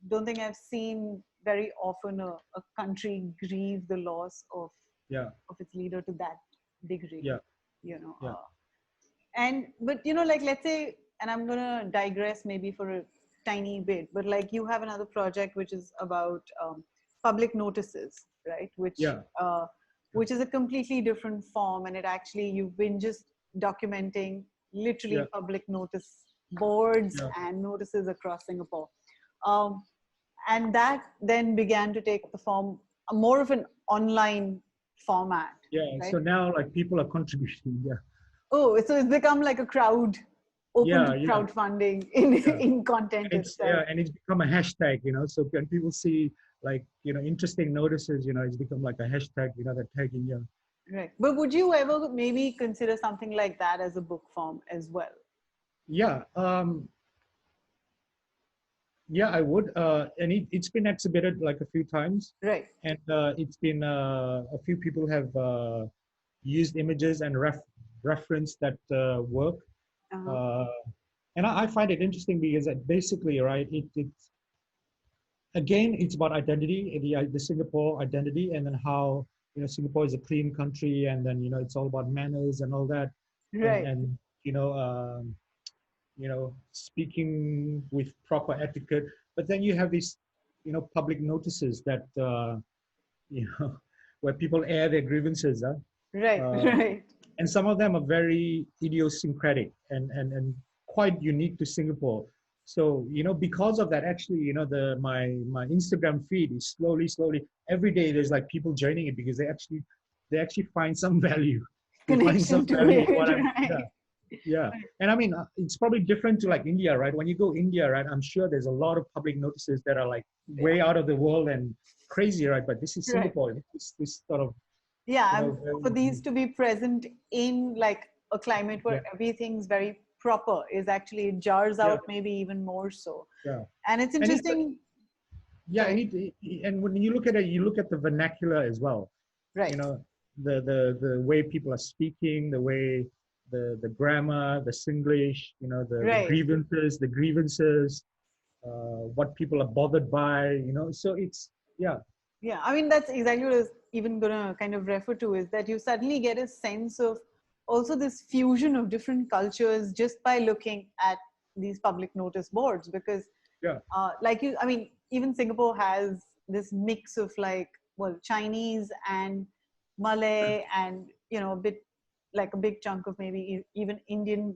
don't think I've seen very often a country grieve the loss Yeah. of its leader to that degree. Yeah. You know, Yeah. and but you know, like let's say, and I'm gonna digress maybe for a tiny bit, but like you have another project which is about public notices, right? Yeah. Which is a completely different form, and it actually you've been just documenting Yeah. literally public notice boards Yeah. and notices across Singapore. Um, and that then began to take the form more of an online format, Yeah. right? So now like people are contributing. Yeah. Oh, so it's become like a crowd, open to Yeah. Yeah. crowdfunding in Yeah. in content itself. And it's become a hashtag, so when people see like, interesting notices, it's become like a hashtag, they're tagging you. Right. But would you ever maybe consider something like that as a book form as well? Yeah. Yeah, I would. And it's been exhibited like a few times, Right. and it's been a few people have used images and reference that work. Uh-huh. Uh, and I find it interesting because that basically, right, it's again, it's about identity, the Singapore identity, and then how Singapore is a clean country, and then it's all about manners and all that, Right. and speaking with proper etiquette. But then you have these public notices that you know where people air their grievances, Right. uh, Right. and some of them are very idiosyncratic and quite unique to Singapore. So because of that, actually, my Instagram feed is slowly every day there's like people joining it because they actually find some value. They find some Connection to value in it. what I'm. Yeah, Right. yeah. And I mean, it's probably different to like India, right? When you go India, right, I'm sure there's a lot of public notices that are like Yeah. way out of the world and crazy, right? But this is Right. Singapore. This sort of, Yeah. For very, these to be present in like a climate yeah, where everything's very proper is actually it jars yeah, out maybe even more so. yeah. And it's And it's interesting. yeah, Sorry. and when you look at it, you look at the vernacular as well. You Right. know, the way people are speaking, the way the grammar, the Singlish, the Right. grievances, what people are bothered by, So it's yeah, Yeah, I mean, that's exactly what I was even going to kind of refer to is that you suddenly get a sense of also this fusion of different cultures just by looking at these public notice boards. Because, yeah, I mean, even Singapore has this mix of like, well, Chinese and Malay and, a bit like a big chunk of maybe even Indian.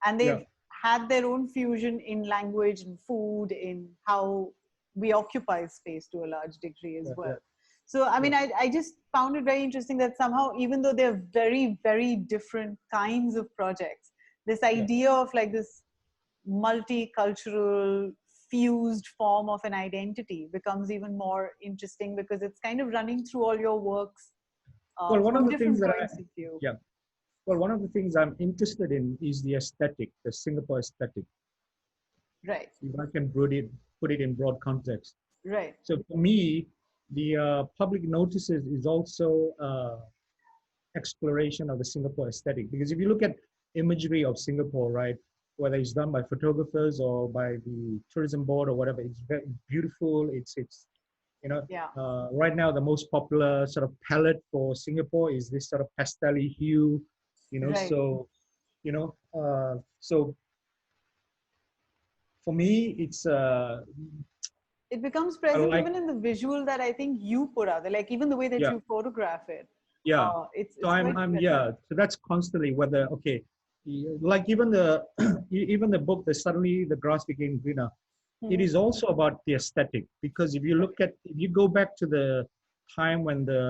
And yeah, they've had their own fusion in language and food, in how we occupy space to a large degree as yeah, yeah, well. So, I yeah, mean, I just found it very interesting that somehow, even though they're very, very different kinds of projects, this yeah. idea of like this multicultural fused form of an identity becomes even more interesting because it's kind of running through all your works Well, one of from the things different that points of view. yeah, well, one of the things I'm interested in is the aesthetic, the Singapore aesthetic. Right, If I can put it in broad context. right, So for me, the public notices is also exploration of the Singapore aesthetic. Because if you look at imagery of Singapore, right, whether it's done by photographers or by the tourism board or whatever, it's very beautiful. It's yeah, right now the most popular sort of palette for Singapore is this sort of pastel-y hue, right. so so for me it's It becomes I present like even in the visual that I think you put out there, like even the way that yeah. you photograph it. Yeah. So It's quite present. yeah. So that's constantly whether okay, like even the even the book, the suddenly the grass became greener. It Mhm. is also about the aesthetic because if you go back to the time when the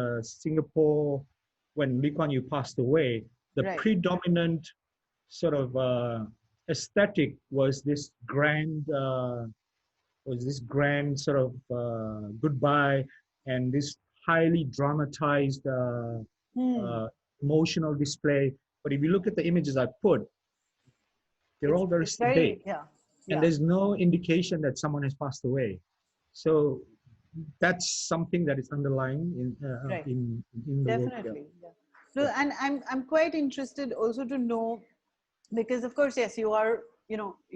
Singapore when Lee Kuan Yew passed away, the Right, predominant sort of aesthetic was this grand sort of goodbye and this highly dramatized hmm. uh, emotional display. But if you look at the images I put, they're all very It's sedate, very, yeah, and yeah. there's no indication that someone has passed away. So that's something that is underlying Right. in the work here. Definitely. Yeah. No, Yeah, and I'm quite interested also to know because of course, yes, you are,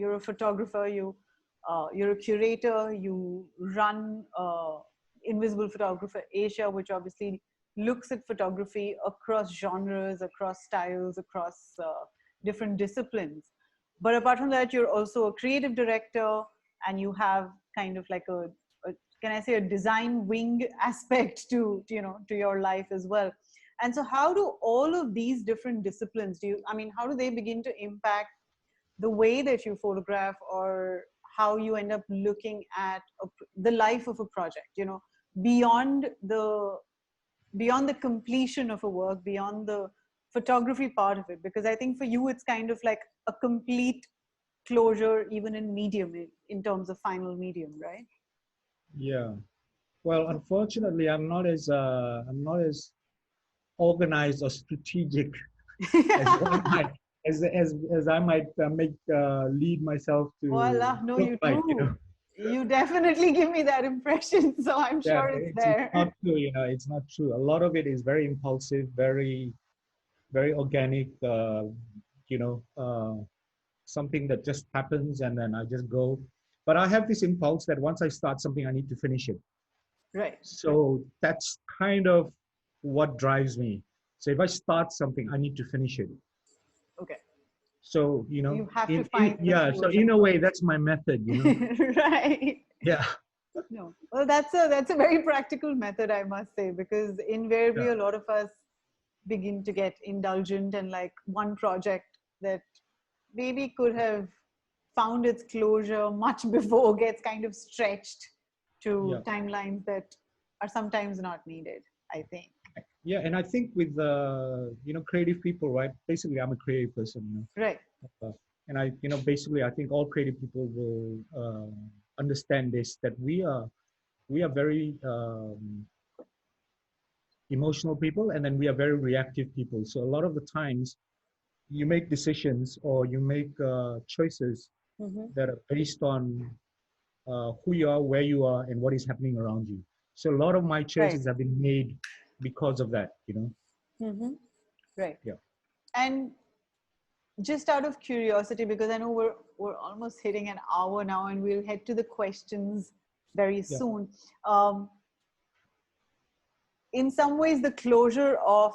you're a photographer, you you're a curator, you run Invisible Photographer Asia, which obviously looks at photography across genres, across styles, across different disciplines. But apart from that, you're also a creative director, and you have kind of like a can I say, a design wing aspect to to your life as well. And so how do all of these different disciplines, how do they begin to impact the way that you photograph, or how you end up looking at the life of a project, beyond the beyond the completion of a work, beyond the photography part of it? Because I think for you it's kind of like a complete closure, even in medium, in terms of final medium, right? Yeah. Well, unfortunately, I'm not as organized or strategic as one might, as I might make lead myself to Voila, no, look you like, do. You definitely give me that impression, so I'm Yeah, sure it's it's there. not true, it's not true. A lot of it is very impulsive, very organic, you know, something that just happens and then I just go. But I have this impulse that once I start something, I need to finish it. Right. So that's kind of what drives me. So if I start something, I need to finish it. Okay. So, You have to find the yeah, so closure. in a way, that's my method, Right. Yeah. No. Well, that's a very practical method, I must say, because invariably Yeah. a lot of us begin to get indulgent, and like one project that maybe could have found its closure much before gets kind of stretched to Yeah. timelines that are sometimes not needed, I think. Yeah. And I think with, creative people, right? Basically, I'm a creative person, Right. and basically, I think all creative people will understand this, that we are very emotional people, and then we are very reactive people. So a lot of the times you make decisions or you make choices Mm-hmm. that are based on who you are, where you are, and what is happening around you. So a lot of my Right. choices have been made because of that. Mm-hmm. Right. Yeah. And just out of curiosity, because I know we're almost hitting an hour now, and we'll head to the questions very Yeah. soon. Um, in some ways, the closure of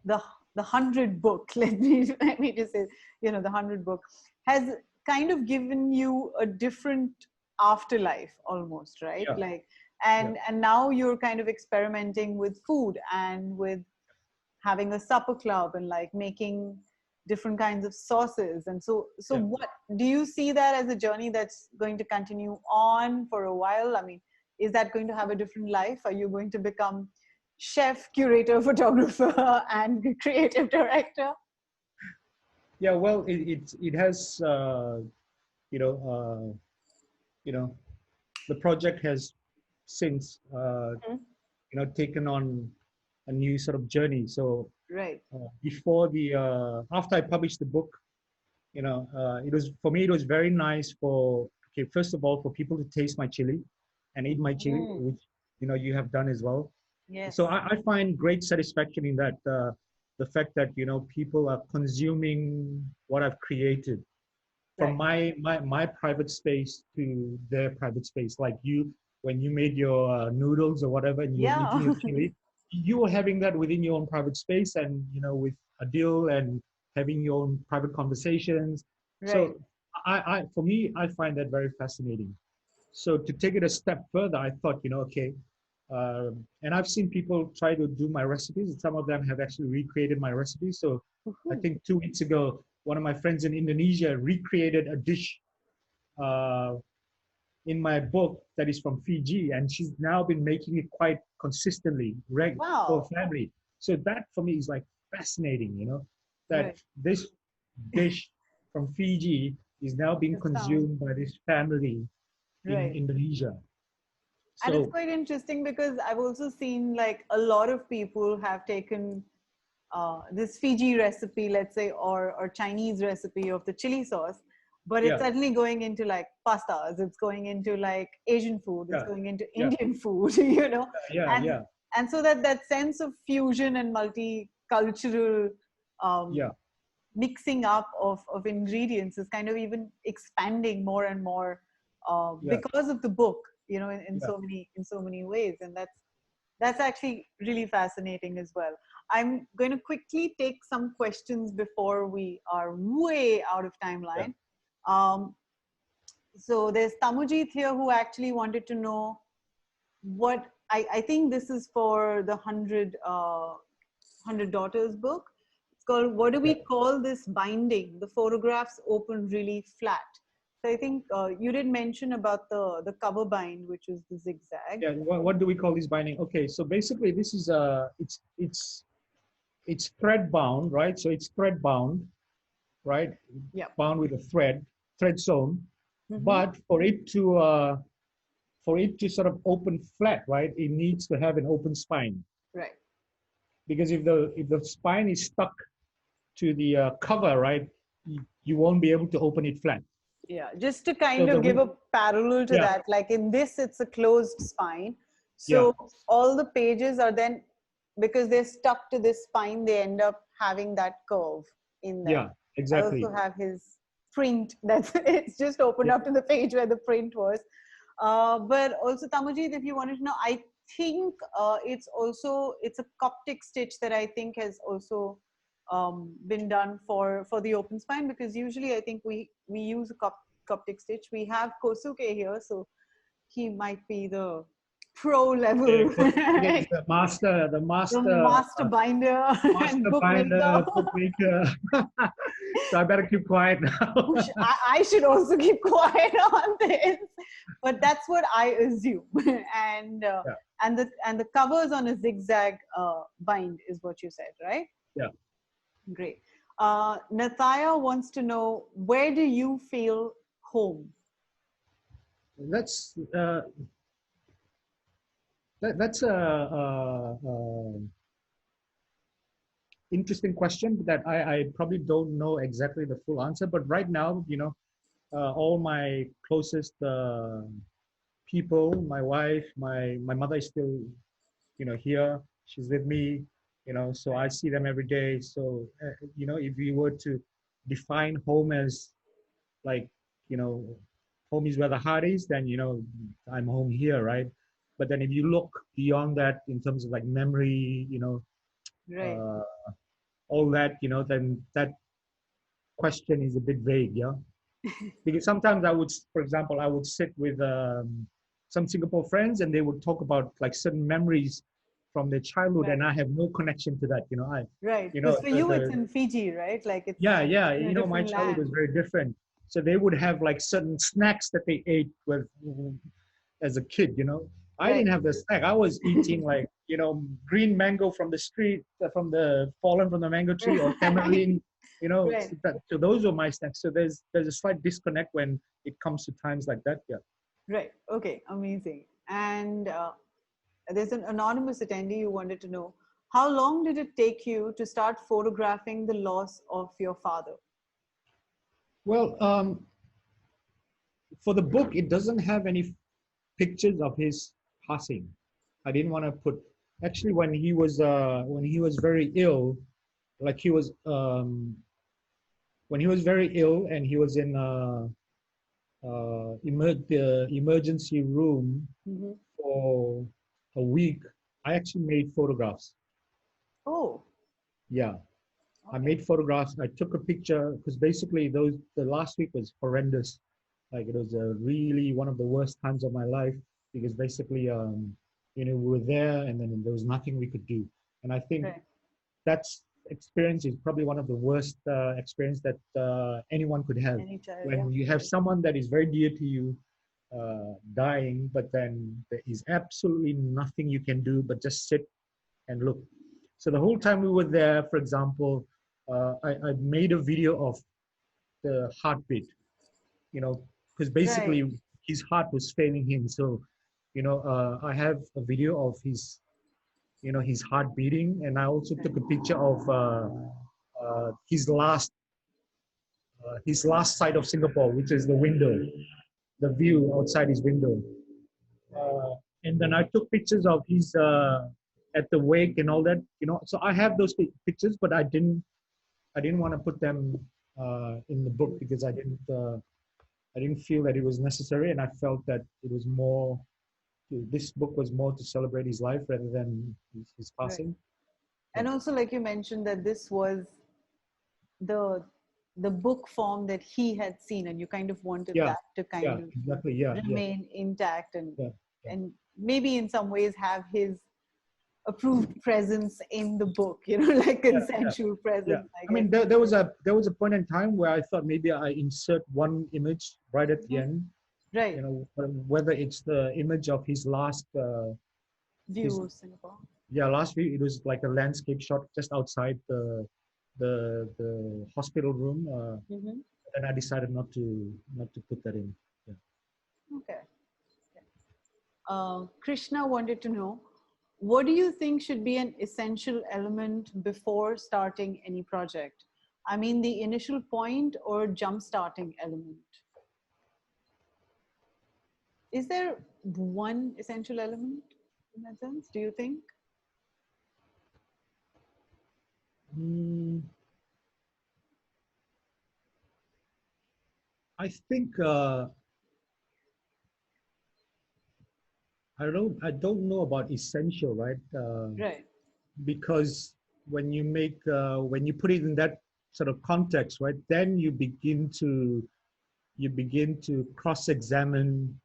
the the 100 book, let me just say, the 100 book has kind of given you a different afterlife almost, right? Yeah. Like, Yeah. and now you're kind of experimenting with food, and with having a supper club, and like making different kinds of sauces. And so Yeah. what do you see that as a journey that's going to continue on for a while? I mean, is that going to have a different life? Are you going to become chef, curator, photographer, and creative director? Yeah. Well, it has you know uh, you know the project has since Mhm. taken on a new sort of journey. So Right. before after I published the book, it was, for me, it was very nice for, okay, first of all, for people to taste my chili and eat my chili, Mm. which you have done as well. So Yes. I find great satisfaction in that, the fact that people are consuming what I've created, from Right. my private space to their private space. Like you, when you made your noodles or whatever, and you were eating Yeah. your chili, you were having that within your own private space, and with Adil, and having your own private conversations. Right. So for me, I find that very fascinating. So to take it a step further, I thought, okay, and I've seen people try to do my recipes, and some of them have actually recreated my recipes. So I Woohoo. think 2 weeks ago, one of my friends in Indonesia recreated a dish uh, in my book that is from Fiji, and she's now been making it quite consistently, for Wow. family. So that for me is like fascinating, that Right. this dish from Fiji is now being It's found. consumed by this family in Right. Indonesia. And it's So quite interesting, because I've also seen like a lot of people have taken this Fiji recipe, let's say, or Chinese recipe of the chili sauce, but it's yeah, suddenly going into like pastas, it's going into like Asian food, it's yeah, going into yeah, Indian food, yeah, and yeah, so that sense of fusion and multicultural um, yeah, mixing up of ingredients is kind of even expanding more and more Yeah. because of the book, you know, in Yeah. so many ways. And that's actually really fascinating as well. I'm going to quickly take some questions before we are way out of Yeah. timeline. Um, so there's Tamujit here who actually wanted to know what I think this is for the 100 Daughters book. It's called, what do Yeah. we call this binding? The photographs open really flat. So I think you did mention about the cover bind, which is the zigzag. Yeah. What do we call this binding? Okay. So basically, this is it's thread bound, right? So it's thread bound, right? Yeah. Bound with a thread sewn. Mm-hmm. But for it to sort of open flat, right? It needs to have an open spine, Right. because if the spine is stuck to the cover, right, you won't be able to open it flat. Yeah. Just to So kind of give a parallel to yeah, that, like in this, it's a closed spine. yeah, So all the pages are then, because they're stuck to this spine, they end up having that curve in them. yeah, I exactly. also have his print that's it's just opened Yeah, up to the page where the print was. But also Tamujit, if you wanted to know, I think it's a Coptic stitch that I think has also been done for the open spine, because usually I think we use a Coptic stitch. We have Kosuke here, so he might be the pro yeah, level, Kosuke is the the master, master binder and master bookmaker. binder, bookmaker. So I better keep quiet now. I should also keep quiet on this, but that's what I assume. and Yeah, and the covers on a zigzag bind is what you said, right? yeah. Great. Nathaya wants to know, where do you feel home? That's that's a interesting question that I probably don't know exactly the full answer. But right now, all my closest people, my wife, my mother is still, here. She's with me, so I see them every day. So, if we were to define home as like, you know, home is where the heart is, then, I'm home here, right? But then if you look beyond that in terms of like memory, Right. uh, all that, then that question is a bit vague, yeah? Because sometimes for example, I would sit with some Singapore friends and they would talk about like certain memories from their childhood, Right. and I have no connection to that. Right. Because for you, it's The in Fiji, right? Like it's yeah, yeah, in a my different childhood was land. very different. So they would have like certain snacks that they ate with as a kid. I Right. didn't have the snack. I was eating like green mango from the street, from the fallen from the mango tree, or Right. tamarind. Right. So those were my snacks. So there's a slight disconnect when it comes to times like that. Yeah. Right. Okay. Amazing. And there's an anonymous attendee who wanted to know, how long did it take you to start photographing the loss of your father? Well, for the book, it doesn't have any pictures of his passing. I didn't want to put. Actually, when he was very ill, like when he was very ill and he was in the emergency room Mm-hmm. for a week, I actually made photographs. Oh, Yeah, I okay. made photographs. I took a picture because basically the last week was horrendous. Like it was really one of the worst times of my life because basically, we were there and then there was nothing we could do. And I think Right. that's experience is probably one of the worst experience that anyone could have Any child, yeah. when you have someone that is very dear to you dying, but then there is absolutely nothing you can do but just sit and look. So the whole time we were there, for example, I made a video of the heartbeat, because Right. basically his heart was failing him. So, I have a video of his heart beating, and I also took a picture of his last sight of Singapore, which is the window, the view outside his window. And then I took pictures of his at the wake and all that. So I have those pictures, but I didn't want to put them in the book because I didn't I didn't feel that it was necessary, and I felt that it was more. This book was more to celebrate his life rather than his Right. passing. And Yeah. also, like you mentioned, that this was the the book form that he had seen, and you kind of wanted Yeah. that to Yeah. kind of Exactly. Yeah. Yeah. remain intact, Yeah. Yeah. and maybe in some ways have his approved presence in the book, you know, like Yeah. Yeah. consensual Yeah. presence, I I guess. mean, there was a point in time where I thought maybe I insert one image right at the Mhm. end. Right. Whether it's the image of his last his View of Singapore. yeah last week it was like a landscape shot just outside the hospital room, Hmm. and I decided not to put that in. Yeah. Okay. Krishna wanted to know, what do you think should be an essential element before starting any project? I mean, the initial point or jump starting element? Is there one essential element in that sense, do you think? Mm, I think I don't know about essential, right? Right. Because when you put it in that sort of context, right, then you begin to cross-examine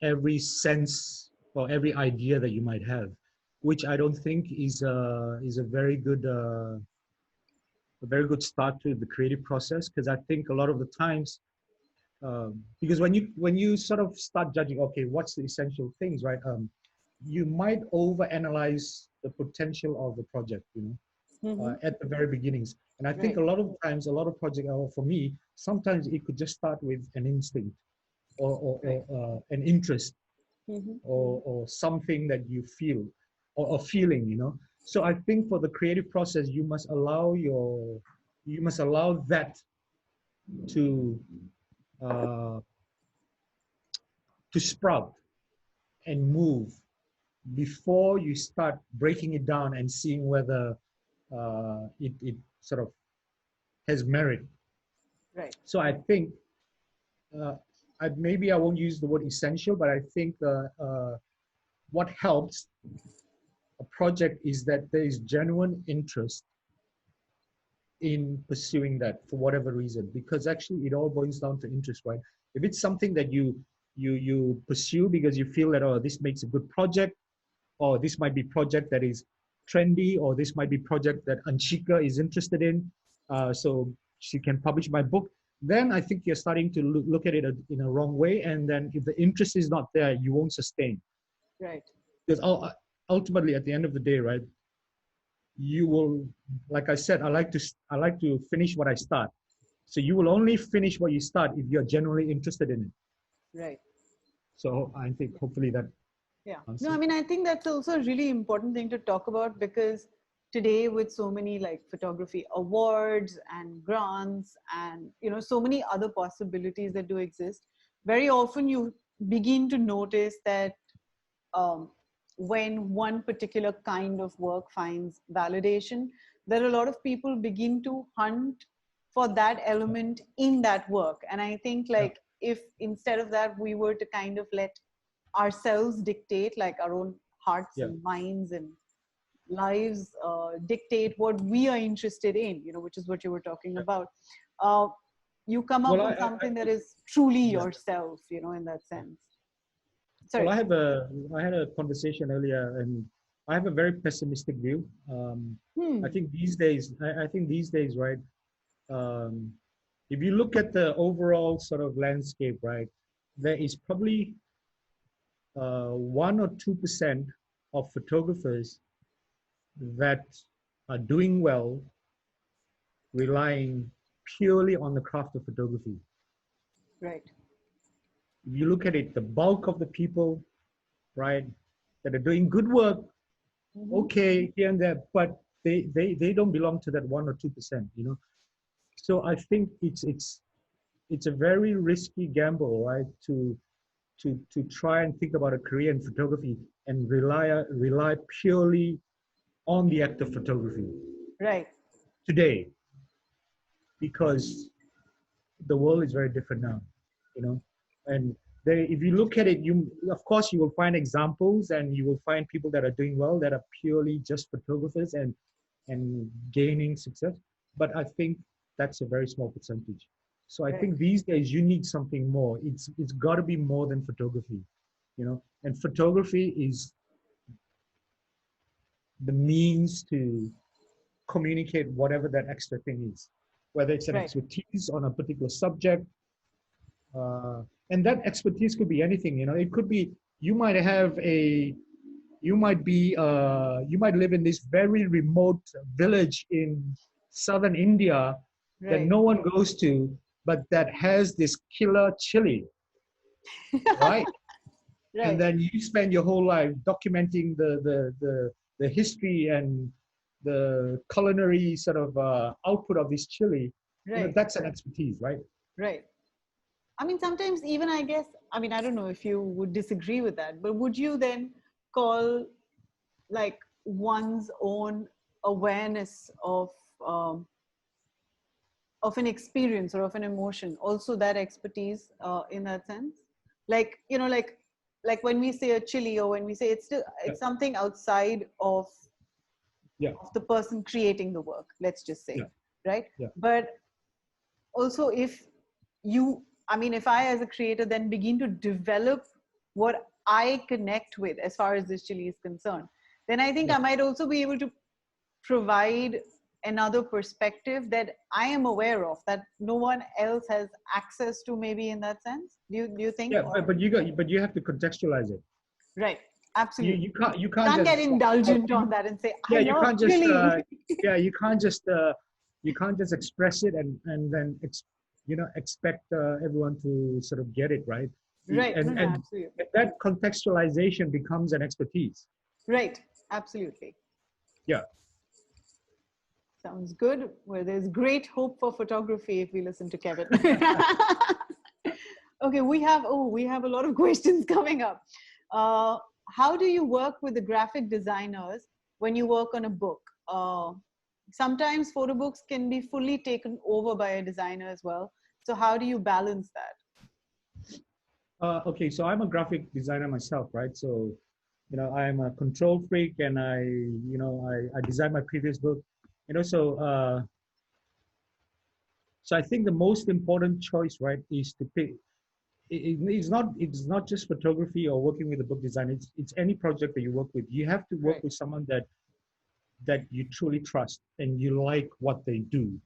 every sense or every idea that you might have, which I don't think is a very good start to the creative process, because I think a lot of the times, because when you sort of start judging, okay, what's the essential things, right? You might overanalyze the potential of the project, Hmm. at the very beginnings. And I think Right. a lot of times, a lot of projects, for me, sometimes it could just start with an instinct or Right. an interest, Hmm. or something that you feel, or a feeling, So I think for the creative process, you must allow that to uh, to sprout and move before you start breaking it down and seeing whether it sort of has merit. Right. So I think uh, maybe I won't use the word essential, but I think what helps a project is that there is genuine interest in pursuing that for whatever reason, because actually it all boils down to interest, right? If it's something that you pursue because you feel that, oh, this makes a good project, or this might be project that is trendy, or this might be project that Anshika is interested in, so she can publish my book, then I think you're starting to look at it in a wrong way. And then if the interest is not there, you won't sustain. Right. Because ultimately, at the end of the day, right, you will, like I said, I like to finish what I start. So you will only finish what you start if you're genuinely interested in it. Right. So I think hopefully that Yeah. No, I answers. mean, I think that's also a really important thing to talk about, because today, with so many like photography awards and grants and, so many other possibilities that do exist, very often you begin to notice that um, when one particular kind of work finds validation, that a lot of people begin to hunt for that element in that work. And I think, Yeah, like, if instead of that, we were to kind of let ourselves dictate, like our own hearts yeah, and minds and lives dictate what we are interested in, which is what you were talking yeah. about. You come up Well, with something that is truly yeah. yourself, in that sense. Well, Sorry. I had a conversation earlier, and I have a very pessimistic view. I Hmm. think these days, right? Um, if you look at the overall sort of landscape, right, there is probably 1 or 2% of photographers that are doing well, relying purely on the craft of photography. Right. If you look at it, the bulk of the people, right, that are doing good work, Hmm. okay, here and there, but they don't belong to that 1 or 2%. So I think it's a very risky gamble, right, to try and think about a career in photography and rely purely on the act of photography Right. today, because the world is very different now. you know. And if you look at it, of course you will find examples, and you will find people that are doing well that are purely just photographers and gaining success. But I think that's a very small percentage. So I think these days you need something more. It's got to be more than photography, you know. And photography is the means to communicate whatever that extra thing is, whether it's an expertise on a particular subject. And that expertise could be anything, you know. It could be you might have a you might be you might live in this very remote village in southern India that no one goes to, but that has this killer chili, right? And then you spend your whole life documenting the history and the culinary sort of output of this chili. You know, that's an expertise, right? Right. I mean, sometimes even I guess, I mean, I don't know if you would disagree with that, but would you then call like one's own awareness of an experience or of an emotion also that expertise in that sense? Like, you know, like when we say a chili, or when we say it's still, it's something outside of the person creating the work, let's just say, right? But also if you, I mean, if I as a creator then begin to develop what I connect with as far as this chili is concerned, then I think I might also be able to provide another perspective that I am aware of, that no one else has access to, maybe, in that sense. Do you think? Yeah, but you have to contextualize it. Right. Absolutely. You can't just get indulgent on that and say, yeah, I you love can't just chili. yeah, you can't just express it and then you know, expect everyone to sort of get it, right? Right. And absolutely. that contextualization becomes an expertise. Right. Absolutely. Yeah. Sounds good. Well, there's great hope for photography if we listen to Kevin. Okay, we have a lot of questions coming up. How do you work with the graphic designers when you work on a book? Sometimes photo books can be fully taken over by a designer as well. So how do you balance that? Okay, so I'm a graphic designer myself, right? So, you know, I'm a control freak, and I designed my previous book, you know, so I think the most important choice, right, is to pick. It's not just photography or working with a book design. It's any project that you work with. You have to work with someone that you truly trust and you like what they do,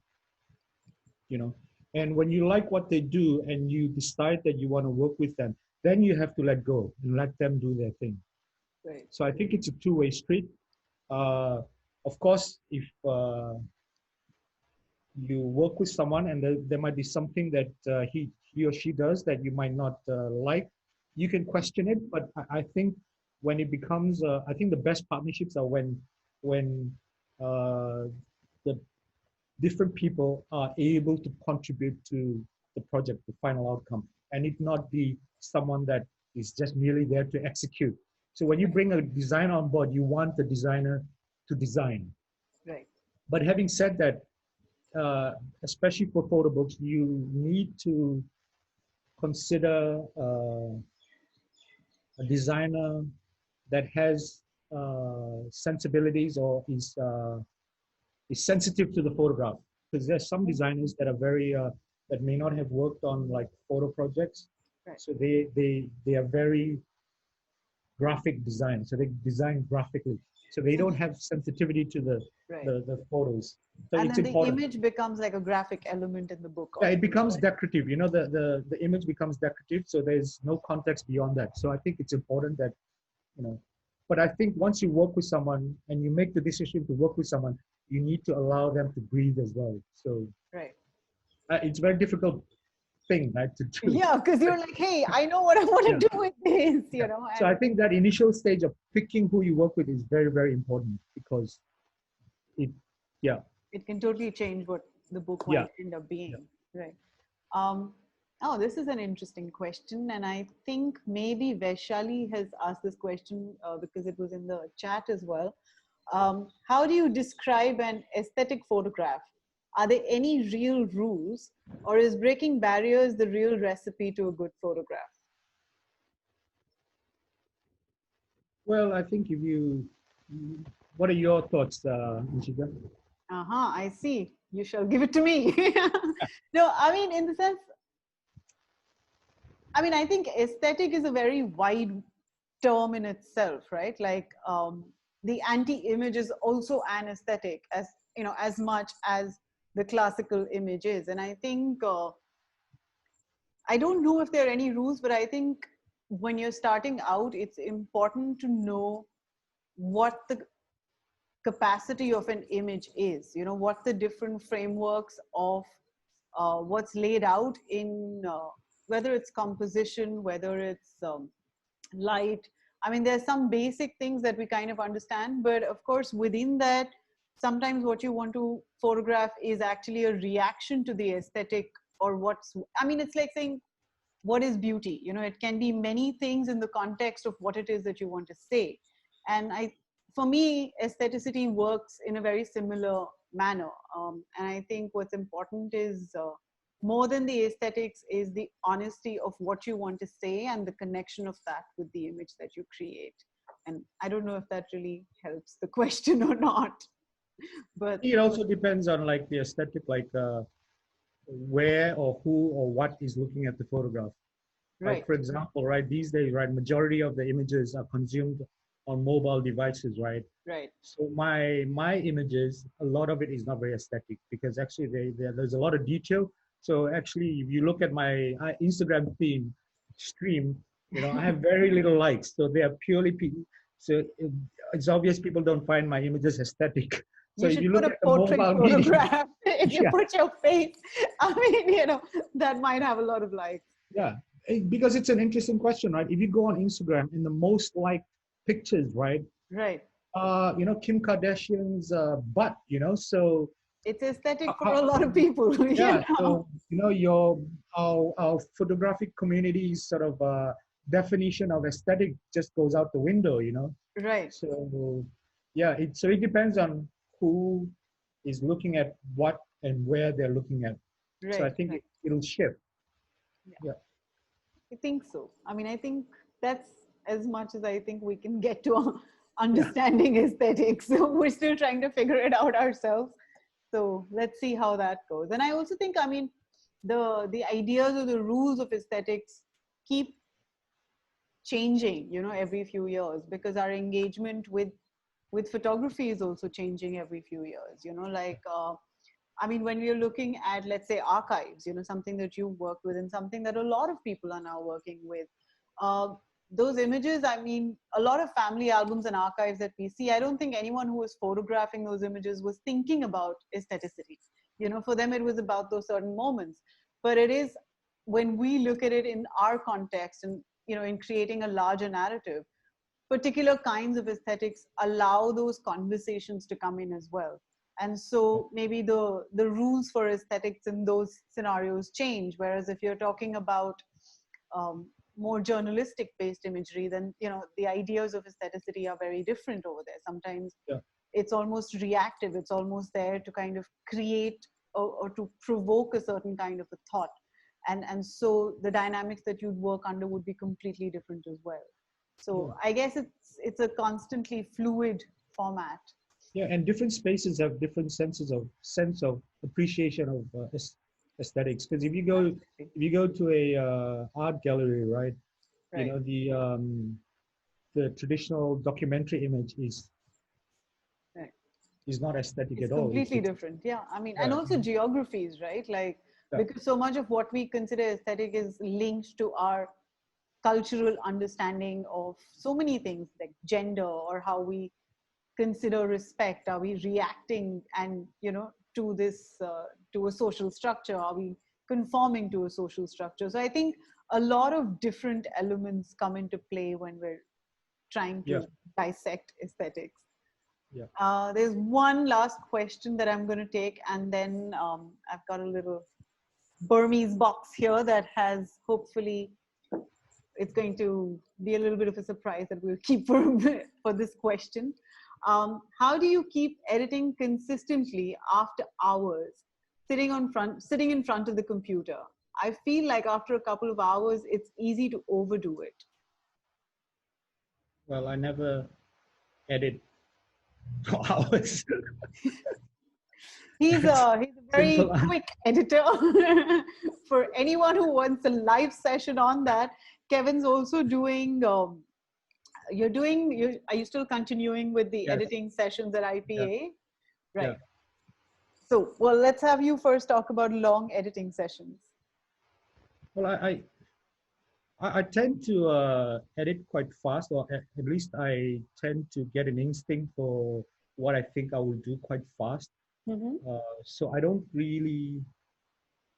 you know. And when you like what they do and you decide that you want to work with them, then you have to let go and let them do their thing. Right. So I think it's a two-way street. Of course, if you work with someone and there might be something that he or she does that you might not like, you can question it. But I think when it becomes, I think the best partnerships are when the different people are able to contribute to the project, the final outcome, and it not be someone that is just merely there to execute. So when you bring a designer on board, you want the designer to design. Right. But having said that, especially for photo books, you need to consider a designer that has sensibilities or is sensitive to the photograph. Because there's some designers that are very that may not have worked on like photo projects, so they are very graphic design. So they design graphically. So they don't have sensitivity to the photos. So and it's then important. The image becomes like a graphic element in the book. Yeah, it becomes decorative. You know, the image becomes decorative. So there's no context beyond that. So I think it's important that, you know, but I think once you work with someone and you make the decision to work with someone, you need to allow them to breathe as well. So it's a very difficult thing, right, to do. Yeah, because you're like, hey, I know what I want to do with this, you know. So I think that initial stage of picking who you work with is very, very important, because it can totally change what the book might end up being. Right. Oh, this is an interesting question, and I think maybe Vaishali has asked this question because it was in the chat as well. How do you describe an aesthetic photograph? Are there any real rules, or is breaking barriers the real recipe to a good photograph? Well, I think what are your thoughts, Nishika? I see. You shall give it to me. No, I mean, in the sense, I mean, I think aesthetic is a very wide term in itself, right? Like the anti-image is also an aesthetic, as you know, as much as the classical image is. And I think I don't know if there are any rules, but I think when you're starting out, it's important to know what the capacity of an image is. You know, what the different frameworks of what's laid out in whether it's composition, whether it's light. I mean, there's some basic things that we kind of understand, but of course, within that, sometimes what you want to photograph is actually a reaction to the aesthetic or what's, I mean, it's like saying, what is beauty? You know, it can be many things in the context of what it is that you want to say. And for me, aestheticity works in a very similar manner. And I think what's important is more than the aesthetics is the honesty of what you want to say and the connection of that with the image that you create. And I don't know if that really helps the question or not, but It also depends on like the aesthetic, like where or who or what is looking at the photograph. right, Like for example, right, these days, right, majority of the images are consumed on mobile devices, right? right. So my images, a lot of it is not very aesthetic because actually there's a lot of detail. So actually, if you look at my Instagram stream, you know, I have very little likes. So they are purely people. So it's obvious people don't find my images aesthetic. So You if you should put look a at the portrait mobile media, photograph. If you yeah, put your face, I mean, you know, that might have a lot of likes. yeah, because it's an interesting question, right? If you go on Instagram, in the most liked pictures, right? Right. You know, Kim Kardashian's butt, you know, so It's aesthetic for how, a lot of people, you yeah, know. so you know our photographic community's sort of definition of aesthetic just goes out the window, you know. Right, So yeah, it depends on who is looking at what and where they're looking at. So I right, think right. it'll shift. Yeah, Yeah, I think so. I mean, I think that's as much as I think we can get to yeah, understanding aesthetics. So we're still trying to figure it out ourselves. So let's see how that goes. And I also think, I mean, the ideas or the rules of aesthetics keep changing, you know, every few years, because our engagement with photography is also changing every few years, you know, like I mean, when we're looking at, let's say, archives, you know, something that you work with and something that a lot of people are now working with, uh, those images, I mean, a lot of family albums and archives that we see, I don't think anyone who was photographing those images was thinking about aestheticity. You know, for them, it was about those certain moments. But it is when we look at it in our context and, you know, in creating a larger narrative, particular kinds of aesthetics allow those conversations to come in as well. And so maybe the rules for aesthetics in those scenarios change. Whereas if you're talking about more journalistic based imagery, then, you know, the ideas of aestheticity are very different over there. Sometimes yeah, it's almost reactive. It's almost there to kind of create or to provoke a certain kind of a thought. And so the dynamics that you'd work under would be completely different as well. yeah. So I guess it's a constantly fluid format. Yeah, and different spaces have different sense of appreciation of aesthetics. Because Absolutely. if you go to a art gallery, right, you Right. know the traditional documentary image Right. is not aesthetic It's at all. completely different. Yeah. I mean, and Yeah, also geographies, right? Like, yeah, because so much of what we consider aesthetic is linked to our cultural understanding of so many things like gender or how we consider respect. Are we reacting and, you know, to this to a social structure? Are we conforming to a social structure? So I think a lot of different elements come into play when we're trying yeah, to dissect aesthetics. yeah. There's one last question that I'm going to take, and then I've got a little Burmese box here that has, hopefully it's going to be a little bit of a surprise that we'll keep for this question. How do you keep editing consistently after hours sitting in front of the computer. I feel like after a couple of hours, it's easy to overdo it. Well, I never edit for hours. He's a very Simple. quick editor. For anyone who wants a live session on that, Kevin's also doing. Are you still continuing with the Yes. editing sessions at IPA? Yeah. Right. Yeah. So, well, let's have you first talk about long editing sessions. Well, I tend to edit quite fast, or at least I tend to get an instinct for what I think I will do quite fast. Mm-hmm. So I don't really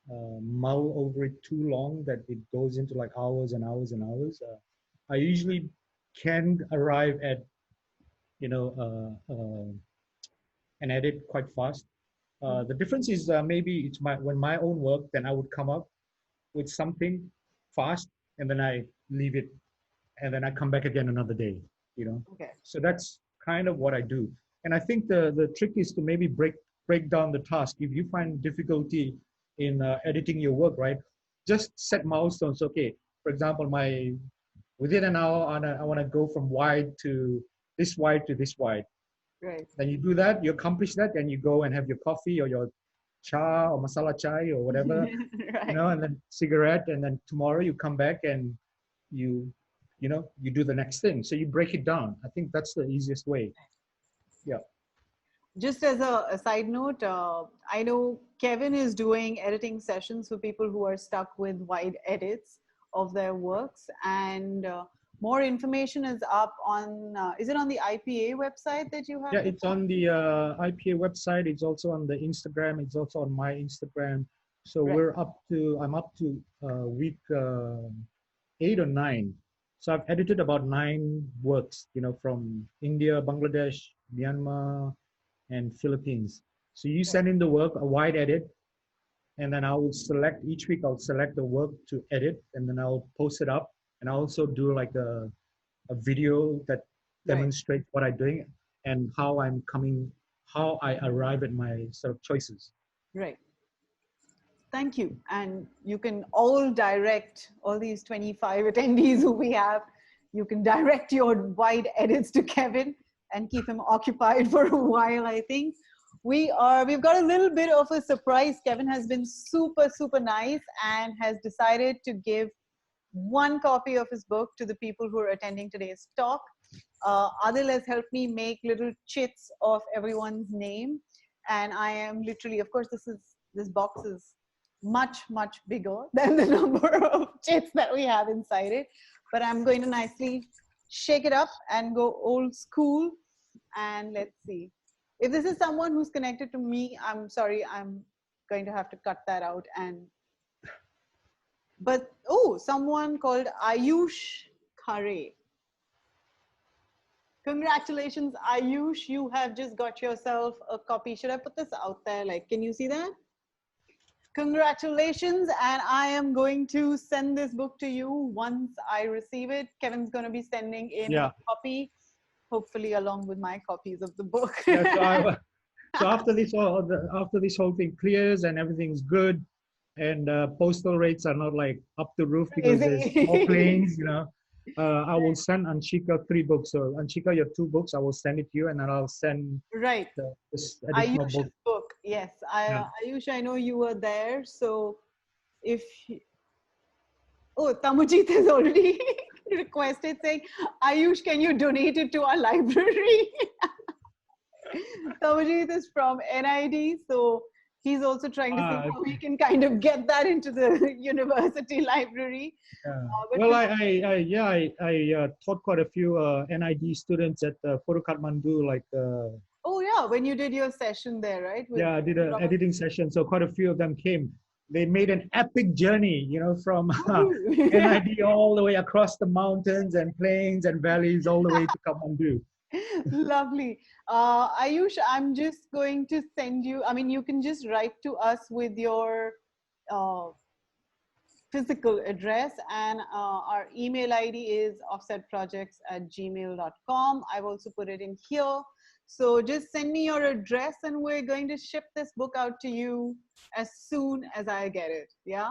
mull over it too long that it goes into like hours and hours and hours. I usually can arrive at, you know, an edit quite fast. The difference is maybe it's when my own work, then I would come up with something fast and then I leave it and then I come back again another day, you know. Okay. So that's kind of what I do. And I think the trick is to maybe break down the task. If you find difficulty in editing your work, right, just set milestones. Okay, for example, within an hour, I want to go from wide to this wide to this wide. Right. Then you do that, you accomplish that, then you go and have your coffee or your cha or masala chai or whatever, Right. you know, and then cigarette, and then tomorrow you come back and you do the next thing. So you break it down. I think that's the easiest way. Yeah. Just as a side note, I know Kevin is doing editing sessions for people who are stuck with wide edits of their works, and more information is up on, is it on the IPA website that you have? Yeah, it's on the IPA website. It's also on the Instagram. It's also on my Instagram. So Right. I'm up to week 8 or 9. So I've edited about 9 works, you know, from India, Bangladesh, Myanmar, and Philippines. So you send in the work, a wide edit, and then I will select, each week I'll select the work to edit, and then I'll post it up. And I also do like a video that demonstrates what I'm doing and how I arrive at my sort of choices. Right. Thank you. And you can all direct all these 25 attendees who we have. You can direct your wide edits to Kevin and keep him occupied for a while, I think. We've got a little bit of a surprise. Kevin has been super, super nice and has decided to give one copy of his book to the people who are attending today's talk. Adil has helped me make little chits of everyone's name. And I am literally, of course, this box is much, much bigger than the number of chits that we have inside it. But I'm going to nicely shake it up and go old school. And let's see. If this is someone who's connected to me, I'm sorry, I'm going to have to cut that out. But, oh, someone called Ayush Khare. Congratulations, Ayush. You have just got yourself a copy. Should I put this out there? Like, can you see that? Congratulations. And I am going to send this book to you once I receive it. Kevin's going to be sending in a copy, hopefully along with my copies of the book. Yeah, so after this whole thing clears and everything's good, and postal rates are not like up the roof because there's more planes, you know, I will send Anshika 3 books. So Anshika, your 2 books, I will send it to you, and then I'll send this additional Ayush's book. Yes, Ayush, I know you were there. So if Tamujit has already requested saying, Ayush, can you donate it to our library? Tamujit is from NID, so he's also trying to see how we can kind of get that into the university library. Well, I taught quite a few NID students at Photo Kathmandu, like. Oh yeah, when you did your session there, right? Yeah, I did an editing session, so quite a few of them came. They made an epic journey, you know, from NID all the way across the mountains and plains and valleys all the way to Kathmandu. Lovely. Ayush, I'm just going to send you, I mean, you can just write to us with your physical address, and our email ID is offsetprojects@gmail.com. I've also put it in here. So just send me your address and we're going to ship this book out to you as soon as I get it. Yeah.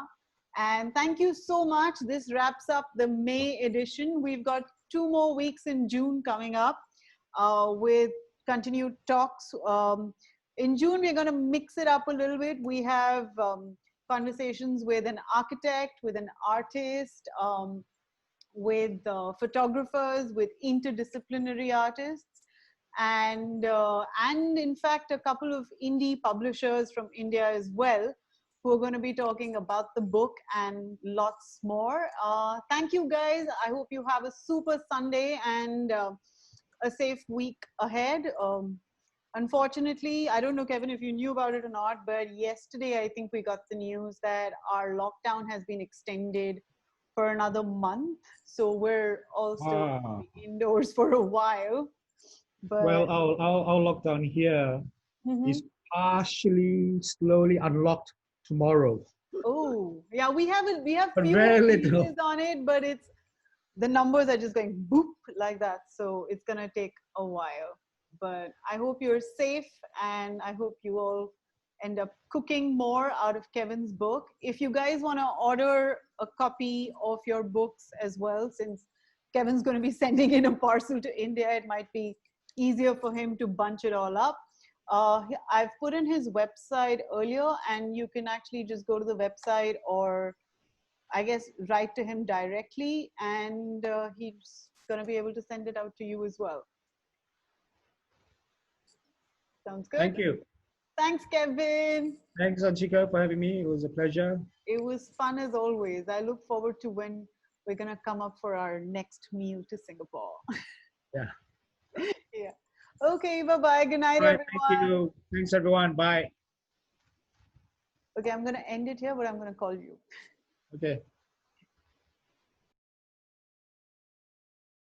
And thank you so much. This wraps up the May edition. We've got 2 more weeks in June coming up with continued talks. In June, we're going to mix it up a little bit. We have conversations with an architect, with an artist, with photographers, with interdisciplinary artists, and in fact a couple of indie publishers from India as well, who are going to be talking about the book and lots more. Thank you guys. I hope you have a super Sunday and a safe week ahead. Unfortunately, I don't know, Kevin, if you knew about it or not, but yesterday I think we got the news that our lockdown has been extended for another month. So we're all still indoors for a while. But well, our lockdown here is partially slowly unlocked tomorrow. Oh, yeah, we have But few very little cases on it, but it's the numbers are just going boop like that. So it's gonna take a while. But I hope you're safe, and I hope you all end up cooking more out of Kevin's book. If you guys want to order a copy of your books as well, since Kevin's going to be sending in a parcel to India, it might be easier for him to bunch it all up. I've put in his website earlier, and you can actually just go to the website, or I guess write to him directly, and he's going to be able to send it out to you as well. Sounds good. Thank you. Thanks, Kevin. Thanks, Anshika, for having me. It was a pleasure. It was fun as always. I look forward to when we're going to come up for our next meal to Singapore. Yeah. Yeah. Okay, bye-bye. Good night, All right, everyone. thank you. Thanks, everyone. Bye. Okay, I'm going to end it here, but I'm going to call you. Okay.